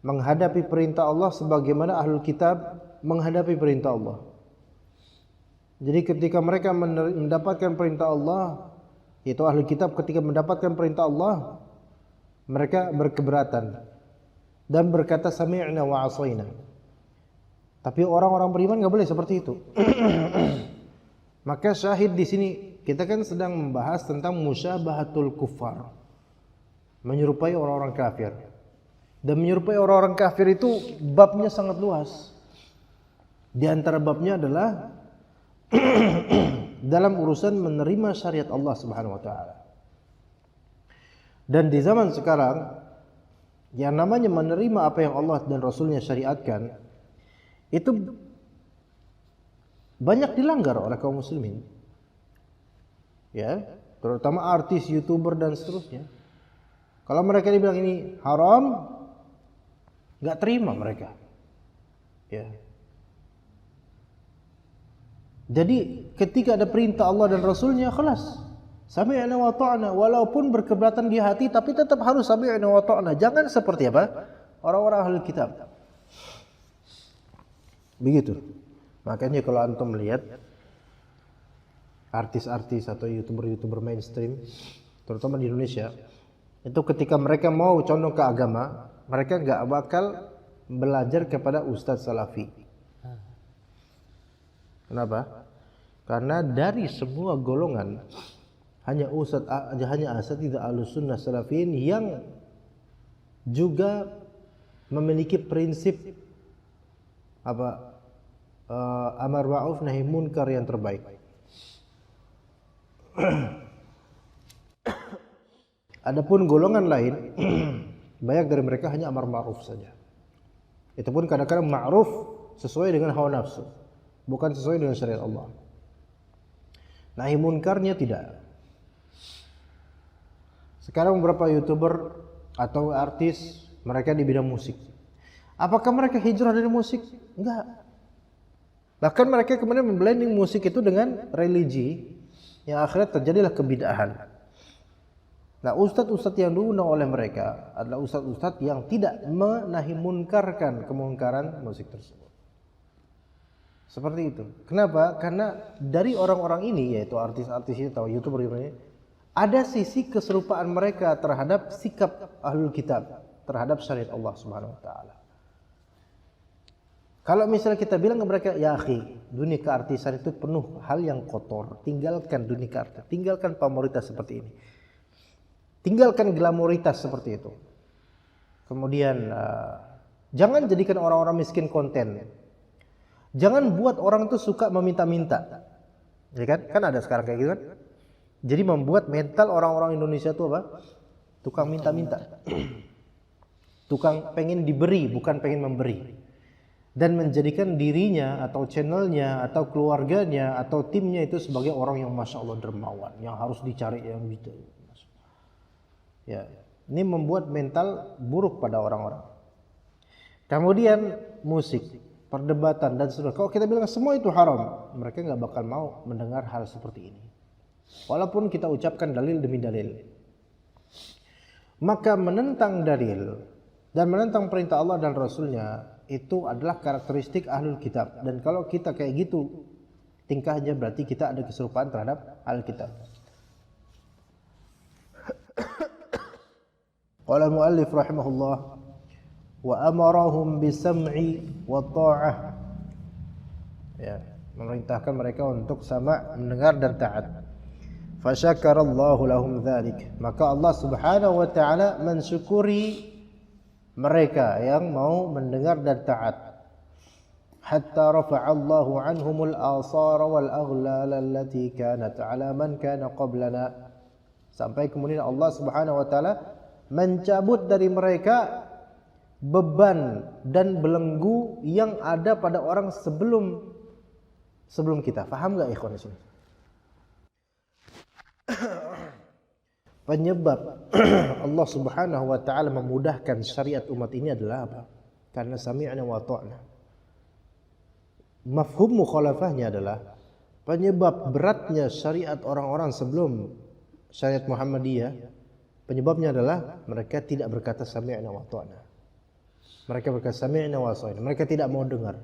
menghadapi perintah Allah sebagaimana ahlul kitab menghadapi perintah Allah. Jadi ketika mereka mendapatkan perintah Allah, yaitu ahli kitab ketika mendapatkan perintah Allah, mereka berkeberatan dan berkata sami'na wa 'asaina. Tapi orang-orang beriman enggak boleh seperti itu. Maka syahid di sini kita kan sedang membahas tentang musyabahatul kuffar, menyerupai orang-orang kafir. Dan menyerupai orang-orang kafir itu babnya sangat luas. Di antara babnya adalah dalam urusan menerima syariat Allah Subhanahu wa taala. Dan di zaman sekarang yang namanya menerima apa yang Allah dan Rasulnya syariatkan itu banyak dilanggar oleh kaum muslimin. Ya, terutama artis, YouTuber dan seterusnya. Kalau mereka dibilang ini haram, nggak terima mereka. Ya. Jadi ketika ada perintah Allah dan Rasulnya, kelas sami'na wa ta'na, walaupun berkeberatan di hati tapi tetap harus sami'na wa ta'na. Jangan seperti apa? Orang-orang ahli kitab. Begitu. Makanya kalau antum melihat artis-artis atau YouTuber-YouTuber mainstream, terutama di Indonesia, itu ketika mereka mau condong ke agama, mereka nggak bakal belajar kepada Ustadz Salafi. Kenapa? Karena dari semua golongan hanya asatidz Ahlussunnah Salafiyin yang juga memiliki prinsip amar ma'ruf nahi munkar yang terbaik. Adapun golongan lain banyak dari mereka hanya amar ma'ruf saja. Itu pun kadang-kadang ma'ruf sesuai dengan hawa nafsu, bukan sesuai dengan syariat Allah. Nahi munkarnya tidak. Sekarang beberapa YouTuber atau artis mereka di bidang musik. Apakah mereka hijrah dari musik? Enggak. Bahkan mereka kemudian memblending musik itu dengan religi, yang akhirnya terjadilah kebid'ahan. Nah, ustadz-ustadz yang diundang oleh mereka adalah ustadz-ustadz yang tidak menahi munkarkan kemungkaran musik tersebut. Seperti itu. Kenapa? Karena dari orang-orang ini, yaitu artis-artis itu atau YouTuber ini, ada sisi keserupaan mereka terhadap sikap ahlul kitab, terhadap syariat Allah Subhanahu wa taala. Kalau misalnya kita bilang ke mereka, ya akhi, dunia keartisan itu penuh hal yang kotor, tinggalkan dunia keartisan, tinggalkan pamoritas seperti ini. Tinggalkan glamoritas seperti itu. Kemudian jangan jadikan orang-orang miskin konten. Jangan buat orang itu suka meminta-minta. Ya kan? Kan ada sekarang kayak gitu kan? Jadi membuat mental orang-orang Indonesia itu apa? Tukang minta-minta. Tukang pengen diberi, bukan pengen memberi. Dan menjadikan dirinya atau channelnya atau keluarganya atau timnya itu sebagai orang yang Masya Allah dermawan, yang harus dicari, yang gitu. Ya, ini membuat mental buruk pada orang-orang. Kemudian musik, perdebatan dan seterusnya. Kalau kita bilang semua itu haram, mereka nggak bakal mau mendengar hal seperti ini. Walaupun kita ucapkan dalil demi dalil. Maka menentang dalil dan menentang perintah Allah dan Rasulnya itu adalah karakteristik ahlul kitab. Dan kalau kita kayak gitu tingkahnya, berarti kita ada keserupaan terhadap ahlul kitab. Qala muallif rahimahullah wa amarahum bisam'i wa ta'ah. Ya, memerintahkan mereka untuk sama, mendengar dan taat. Fasyakarallahu lahum dzalik. Maka Allah Subhanahu wa taala mensyukuri mereka yang mau mendengar dan taat. Hatta rafa'allahu anhumul asara wal aghlal allati kanat 'ala man kana qablana. Sampai kemudian Allah Subhanahu wa taala mencabut dari mereka beban dan belenggu yang ada pada orang sebelum kita. Paham enggak ikhwan di sini? Penyebab Allah Subhanahu wa taala memudahkan syariat umat ini adalah apa? Karena sami'na wa ta'na. Mafhum mukhalafahnya adalah penyebab beratnya syariat orang-orang sebelum syariat Muhammadiyah. Penyebabnya adalah mereka tidak berkata sami'na wa ta'na. Mereka berkata sami'na wa ta'na. Mereka tidak mau dengar.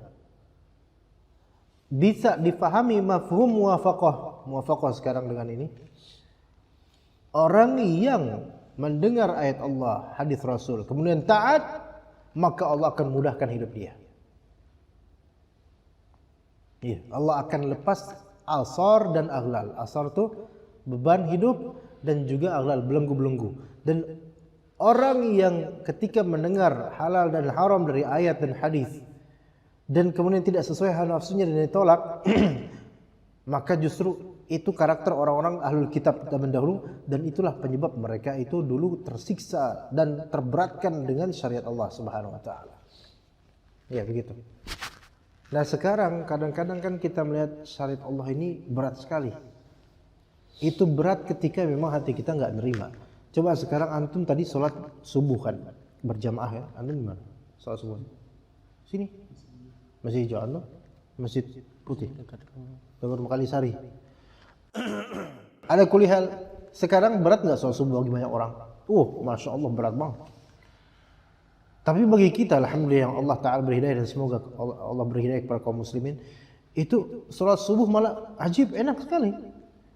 Bisa difahami mafhum muwafaqah sekarang dengan ini. Orang yang mendengar ayat Allah, hadis Rasul, kemudian taat, maka Allah akan mudahkan hidup dia. Ya, Allah akan lepas asar dan aghlal. Asar itu beban hidup dan juga aghlal, belenggu-belenggu. Dan orang yang ketika mendengar halal dan haram dari ayat dan hadis dan kemudian tidak sesuai hawa nafsunya dan ditolak, maka justru itu karakter orang-orang ahlul kitab zaman dahulu, dan itulah penyebab mereka itu dulu tersiksa dan terberatkan dengan syariat Allah Subhanahu wa taala. Ya, begitu. Nah, sekarang kadang-kadang kan kita melihat syariat Allah ini berat sekali. Itu berat ketika memang hati kita enggak nerima. Coba sekarang antum tadi sholat subuh kan berjamaah ya, antum gimana? Sholat subuh. Sini. Masih hijau antum? Masjid putih. Dekat Rumah Kalisari. Ada kulihal. Sekarang berat nggak sholat subuh bagi banyak orang? Masya Allah berat banget. Tapi bagi kita, alhamdulillah yang Allah Ta'ala berhidayah dan semoga Allah berhidayah kepada kaum muslimin, itu sholat subuh malah ajib, enak sekali.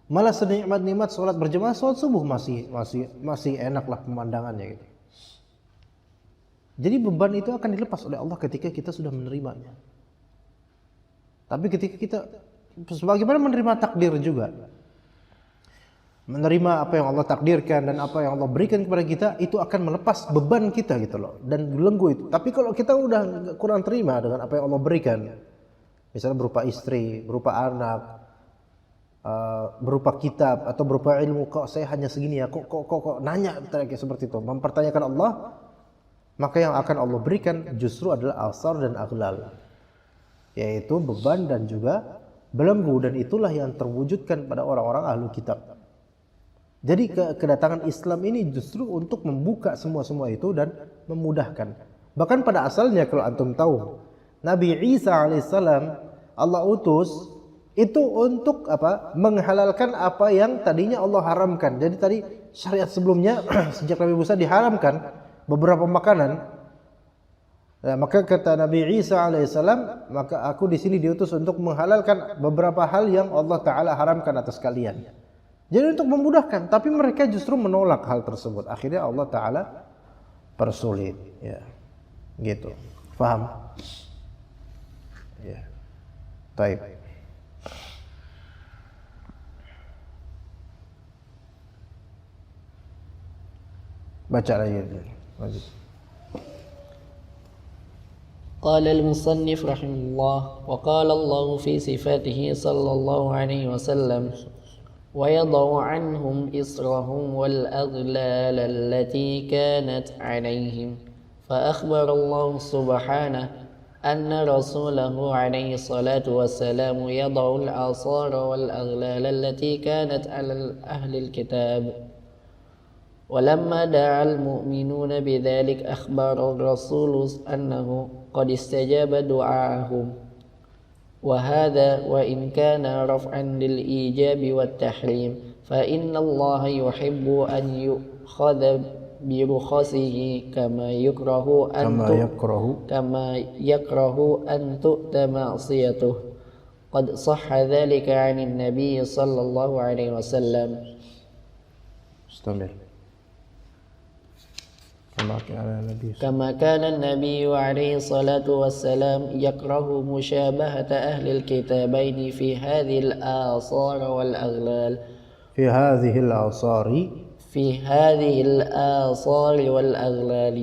Malah senikmat-nikmat sholat berjamaah, sholat subuh masih enak lah pemandangannya gitu. Jadi beban itu akan dilepas oleh Allah ketika kita sudah menerimanya. Tapi ketika kita, sebagaimana menerima takdir juga, menerima apa yang Allah takdirkan dan apa yang Allah berikan kepada kita, itu akan melepas beban kita gitu loh, dan belenggu itu. Tapi kalau kita udah kurang terima dengan apa yang Allah berikan, misalnya berupa istri, berupa anak, berupa kitab atau berupa ilmu, kok saya hanya segini ya, kok nanya kayak seperti itu, mempertanyakan Allah, maka yang akan Allah berikan justru adalah asar dan aghlal, yaitu beban dan juga belenggu, dan itulah yang terwujudkan pada orang-orang ahlu kitab. Jadi kedatangan Islam ini justru untuk membuka semua itu dan memudahkan. Bahkan pada asalnya kalau antum tahu, Nabi Isa alaihissalam Allah utus itu untuk apa? Menghalalkan apa yang tadinya Allah haramkan. Jadi tadi syariat sebelumnya sejak Nabi Musa diharamkan beberapa makanan. Nah, maka kata Nabi Isa alaihissalam, maka aku di sini diutus untuk menghalalkan beberapa hal yang Allah Ta'ala haramkan atas kalian. Jadi untuk memudahkan, tapi mereka justru menolak hal tersebut. Akhirnya Allah Ta'ala persulit, ya, gitu. Faham? Ya, baik. Baca lagi. قال المصنف رحمه الله وقال الله في صفاته صلى الله عليه وسلم ويضع عنهم إصرهم والأغلال التي كانت عليهم فأخبر الله سبحانه أن رسوله عليه الصلاة والسلام يضع الآثار والأغلال التي كانت على أهل الكتاب ولما دعا المؤمنون بذلك أخبر الرسول أنه قد استجاب دعاءهم وهذا وإن كان رفعا للإيجاب والتحريم فإن الله يحب أن يؤخذ برخصه كما يكره أن تؤتى معصيته قد صح ذلك عن النبي صلى الله عليه وسلم. استمر. كما كان النبي عليه الصلاة والسلام يكره مشابهة أهل الكتابين في هذه الآثار والأغلال والأغلال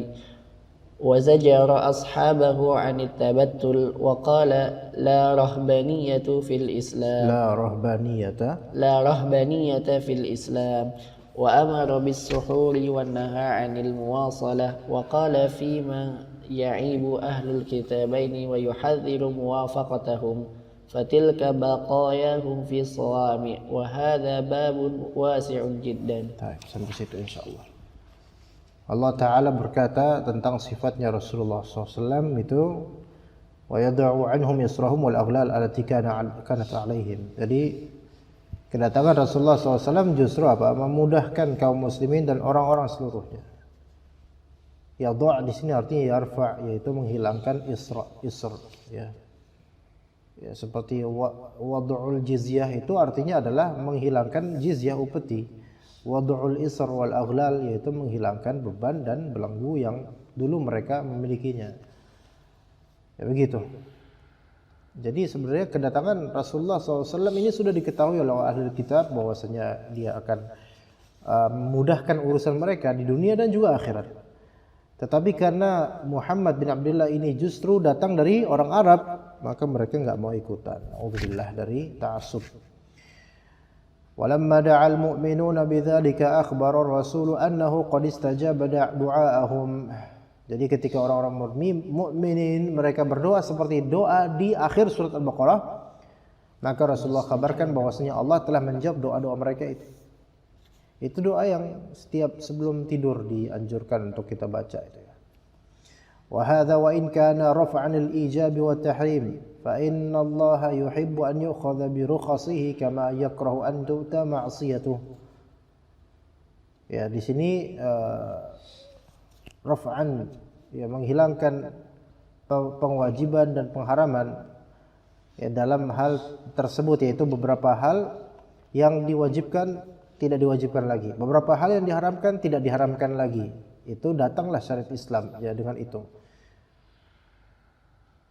وزجر أصحابه عن التبتل وقال لا رهبانية في الإسلام وأمر بالسحور والنهى عن المواصلة وقال فيما يعيب أهل الكتابين ويحذر موافقتهم فتلك بقاياهم في الصوامع وهذا باب واسع جدا. Sampai situ insyaallah. Allah Ta'ala berkata tentang sifatnya Rasulullah SAW itu wa yad'u anhum yasrahum wal aghlal allati kanat alaihim. Jadi kedatangan Rasulullah SAW justru apa? Memudahkan kaum muslimin dan orang-orang seluruhnya. Yadha' di sini artinya yarfa', yaitu menghilangkan isr, ya. Ya, seperti wad'ul jizyah itu artinya adalah menghilangkan jizyah upeti. Wad'ul isr wal aghlal yaitu menghilangkan beban dan belenggu yang dulu mereka memilikinya. Ya begitu. Jadi sebenarnya kedatangan Rasulullah SAW ini sudah diketahui oleh ahli kitab bahwasanya dia akan memudahkan urusan mereka di dunia dan juga akhirat. Tetapi karena Muhammad bin Abdullah ini justru datang dari orang Arab, maka mereka enggak mau ikutan. Auzubillah dari ta'assub. Walamma da'al mu'minuna bidzalika akhbara ar-rasul annahu qad istajaba du'aahum. Jadi ketika orang-orang mukminin mereka berdoa seperti doa di akhir surat Al-Baqarah, maka Rasulullah kabarkan bahwasanya Allah telah menjawab doa-doa mereka itu. Itu doa yang setiap sebelum tidur dianjurkan untuk kita baca itu ya. Wa hadza wa in kana raf'an al-ijab wa tahrim fa inna Allah yuhibbu an yu'khadha bi rukhasihi kama yakrahu an tu'ta ma'siyatuh. Ya, di sini raf'an ya menghilangkan pengwajiban dan pengharaman ya dalam hal tersebut, yaitu beberapa hal yang diwajibkan tidak diwajibkan lagi, beberapa hal yang diharamkan tidak diharamkan lagi. Itu datanglah syariat Islam ya dengan itu.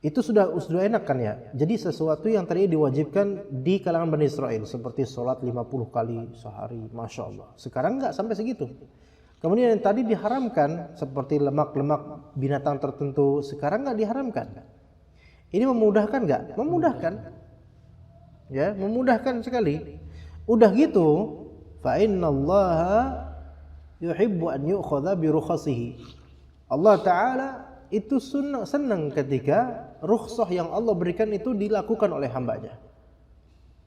Itu sudah enak kan ya. Jadi sesuatu yang tadi diwajibkan di kalangan Bani Israel seperti sholat 50 kali sehari, Masya Allah. Sekarang enggak sampai segitu. Kemudian yang tadi diharamkan seperti lemak-lemak binatang tertentu, sekarang enggak diharamkan. Ini memudahkan enggak? Memudahkan. Ya, memudahkan sekali. Udah gitu, fa innallaha yuhibbu an yu'khadha bi rukhasihi. Allah Ta'ala itu senang ketika rukhsah yang Allah berikan itu dilakukan oleh hambanya.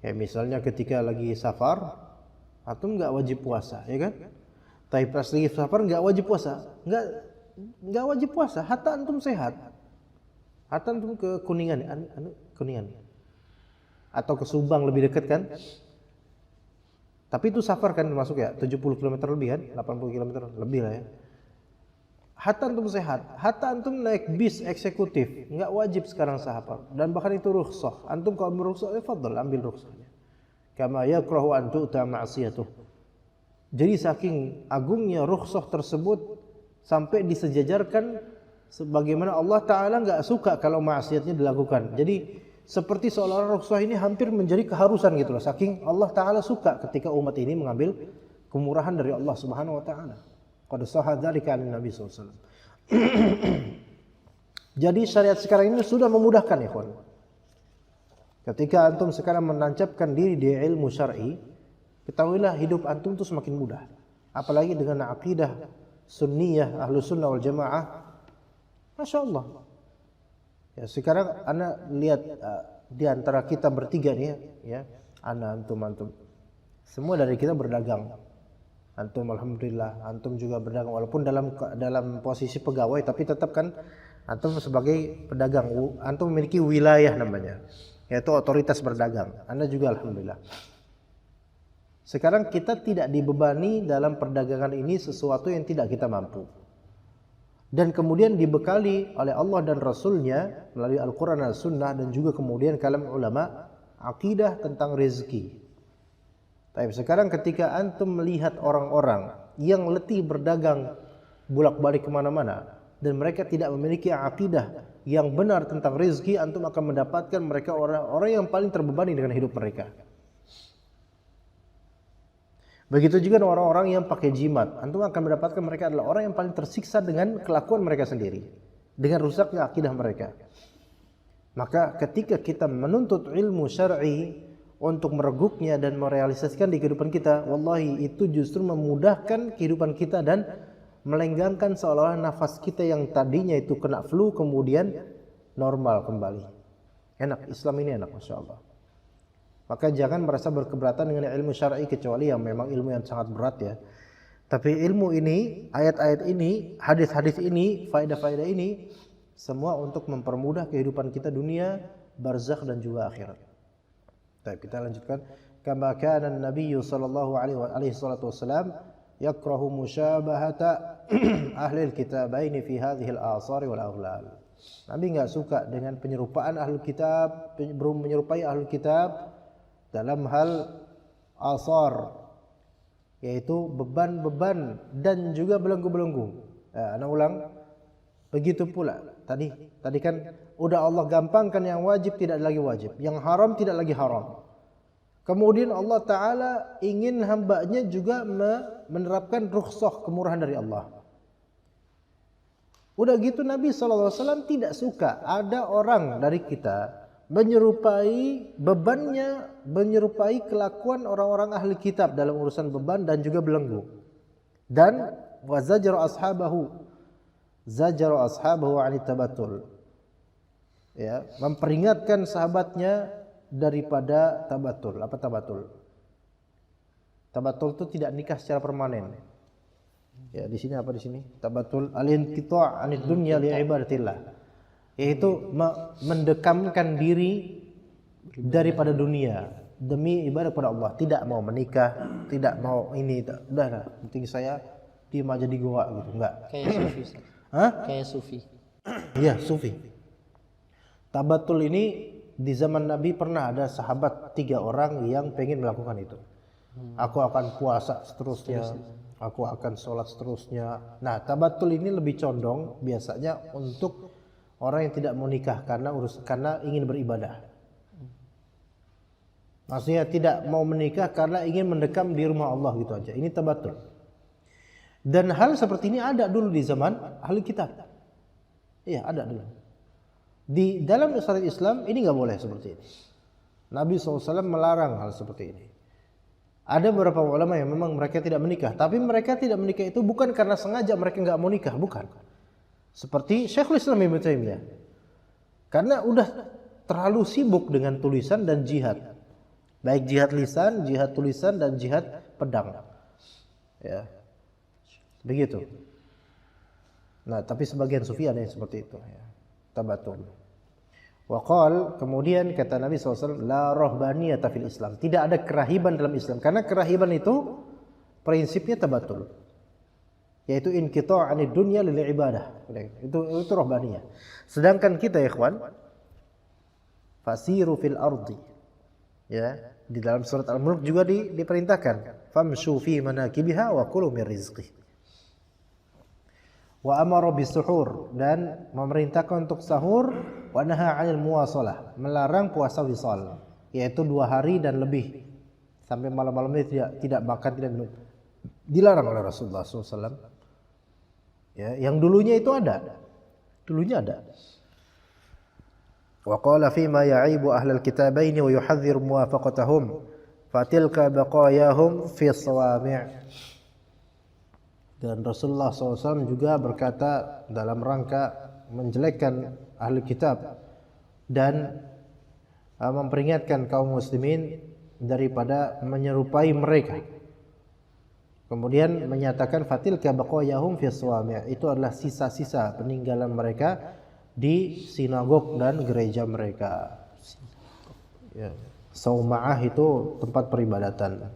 Ya misalnya ketika lagi safar, antum enggak wajib puasa, ya kan? Tapi pas lagi safar enggak wajib puasa. Enggak wajib puasa hatta antum sehat. Hatta antum ke Kuningan, Kuningan. Atau ke Subang lebih dekat kan? Tapi itu safar kan termasuk ya, 70 km lebih kan, 80 km lebih lah ya. Hatta antum sehat, hatta antum naik bis eksekutif, enggak wajib sekarang safar. Dan bahkan itu rukhsah. Antum kalau berukhsah, fadhal ambil rukhsahnya. Kama yakrahu an tu'ta ma'siyatuh. Jadi saking agungnya rukhsah tersebut sampai disejajarkan sebagaimana Allah Ta'ala enggak suka kalau maksiatnya dilakukan. Jadi seperti seolah-olah rukhsah ini hampir menjadi keharusan gitu loh. Saking Allah Ta'ala suka ketika umat ini mengambil kemurahan dari Allah Subhanahu wa Ta'ala. Qad sahha dzalika 'an Nabi sallallahu alaihi wasallam. Jadi syariat sekarang ini sudah memudahkan ya kawan. Ketika antum sekarang menancapkan diri di ilmu syar'i, ketahuilah hidup antum itu semakin mudah. Apalagi dengan akidah sunniyah, ahlu sunnah wal jamaah. Masya Allah. Ya, sekarang ana lihat di antara kita bertiga nih ya, ana antum. Semua dari kita berdagang. Antum alhamdulillah, antum juga berdagang walaupun dalam posisi pegawai tapi tetap kan antum sebagai pedagang. Antum memiliki wilayah namanya, yaitu otoritas berdagang. Anda juga alhamdulillah. Sekarang kita tidak dibebani dalam perdagangan ini sesuatu yang tidak kita mampu. Dan kemudian dibekali oleh Allah dan Rasulnya melalui Al-Quran dan Sunnah dan juga kemudian kalam ulama akidah tentang rezeki. Tapi sekarang ketika antum melihat orang-orang yang letih berdagang bolak-balik kemana-mana dan mereka tidak memiliki akidah yang benar tentang rezeki, antum akan mendapatkan mereka orang-orang yang paling terbebani dengan hidup mereka. Begitu juga orang-orang yang pakai jimat, antum akan mendapatkan mereka adalah orang yang paling tersiksa dengan kelakuan mereka sendiri, dengan rusaknya akidah mereka. Maka ketika kita menuntut ilmu syar'i untuk mereguknya dan merealisasikan di kehidupan kita, wallahi itu justru memudahkan kehidupan kita dan melenggangkan seolah-olah nafas kita yang tadinya itu kena flu kemudian normal kembali. Enak, Islam ini enak, Masya Allah. Maka jangan merasa berkeberatan dengan ilmu syar'i kecuali yang memang ilmu yang sangat berat ya. Tapi ilmu ini, ayat-ayat ini, hadis-hadis ini, faedah-faedah ini semua untuk mempermudah kehidupan kita dunia, barzakh dan juga akhirat. Baik, kita lanjutkan. Kama kana an-nabiy sallallahu alaihi wasallam yakrahu musyabahata ahli al-kitabain fi hadhihi al-asar wal aghlal. Nabi enggak suka dengan penyerupaan ahli kitab, menyerupai ahli kitab dalam hal asar, yaitu beban-beban dan juga belenggu-belenggu. Ana ulang, begitu pula tadi kan udah Allah gampangkan yang wajib tidak lagi wajib, yang haram tidak lagi haram. Kemudian Allah Ta'ala ingin hambanya juga menerapkan rukhsah, kemurahan dari Allah. Udah gitu Nabi SAW tidak suka ada orang dari kita menyerupai bebannya, menyerupai kelakuan orang-orang ahli kitab dalam urusan beban dan juga belenggu. Dan wa zajara ashabahu 'anit tabattul. Ya, memperingatkan sahabatnya daripada tabatul. Apa tabatul? Tabatul itu tidak nikah secara permanen. Ya, di sini apa di sini? Tabatul al-inqita' 'anid dunya li ibadatillah. Yaitu mendekamkan diri daripada dunia demi ibadah kepada Allah. Tidak mau menikah, tidak mau ini, udahlah, penting saya diam aja di goa gitu, enggak. Kayak sufi. Hah? Kayak sufi. Iya, sufi. Tabatul ini di zaman Nabi pernah ada sahabat 3 orang yang pengen melakukan itu. Aku akan puasa seterusnya, aku akan sholat seterusnya. Nah, tabatul ini lebih condong biasanya untuk orang yang tidak mau nikah karena ingin beribadah. Maksudnya tidak mau menikah karena ingin mendekam di rumah Allah gitu aja. Ini tabatul. Dan hal seperti ini ada dulu di zaman ahli kitab. Iya, ada dulu. Di dalam syariat Islam ini nggak boleh seperti ini. Nabi SAW melarang hal seperti ini. Ada beberapa ulama yang memang mereka tidak menikah, tapi mereka tidak menikah itu bukan karena sengaja mereka nggak mau nikah, bukan. Seperti Syekhul Islam Ibnu Taimiyah. Karena udah terlalu sibuk dengan tulisan dan jihad. Baik jihad lisan, jihad tulisan dan jihad pedang. Ya. Begitu. Nah, tapi sebagian sufi ada yang seperti itu ya. Tabatul. Waqal, kemudian kata Nabi SAW, la rohbaniyata fil Islam. Tidak ada kerahiban dalam Islam. Karena kerahiban itu prinsipnya tabatul. Yaitu inqita' 'anid dunya lil ibadah. Itu rohbaniyah. Sedangkan kita ya ikhwan, fasiru fil ardi. Ya, di dalam surat Al-Mulk juga diperintahkan, famshu fi manakibiha wa kulu min rizqih. Wa amara bisuhur, dan memerintahkan untuk sahur, wa naha 'anil muwasalah, melarang puasa wisal, yaitu 2 hari dan lebih sampai malam-malamnya tidak makan, tidak minum. Dilarang oleh Rasulullah SAW. Ya, yang dulunya itu ada. Dulunya ada. Wa qala fi ma ya'ibu ahlal kitabaini wa yuhadhdhiru muwafaqatahum fatilka baqayahum fi sawami'. Dan Rasulullah SAW juga berkata dalam rangka menjelekkan ahli kitab dan memperingatkan kaum muslimin daripada menyerupai mereka. Kemudian menyatakan fatilka baqayahum fi sawami', itu adalah sisa-sisa peninggalan mereka di sinagog dan gereja mereka. Ya. Sauma'ah itu tempat peribadatan.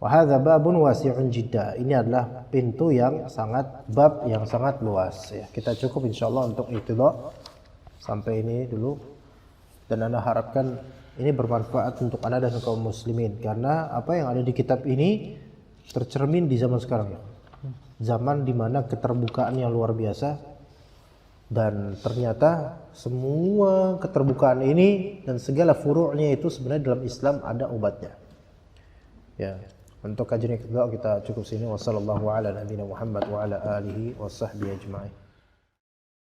Wa hadza babun wasi'un jidda. Ini adalah pintu yang sangat, bab yang sangat luas ya. Kita cukup insyaallah untuk iktidha sampai ini dulu. Dan Anda harapkan ini bermanfaat untuk Anda dan kaum muslimin, karena apa yang ada di kitab ini tercermin di zaman sekarang ya. Zaman di mana keterbukaan yang luar biasa, dan ternyata semua keterbukaan ini dan segala furu'nya itu sebenarnya dalam Islam ada obatnya. Ya. Untuk kajian kedua kita cukup sini. Wassallallahu ala nabiyina Muhammad wa ala alihi wa sahbihi ajma'in.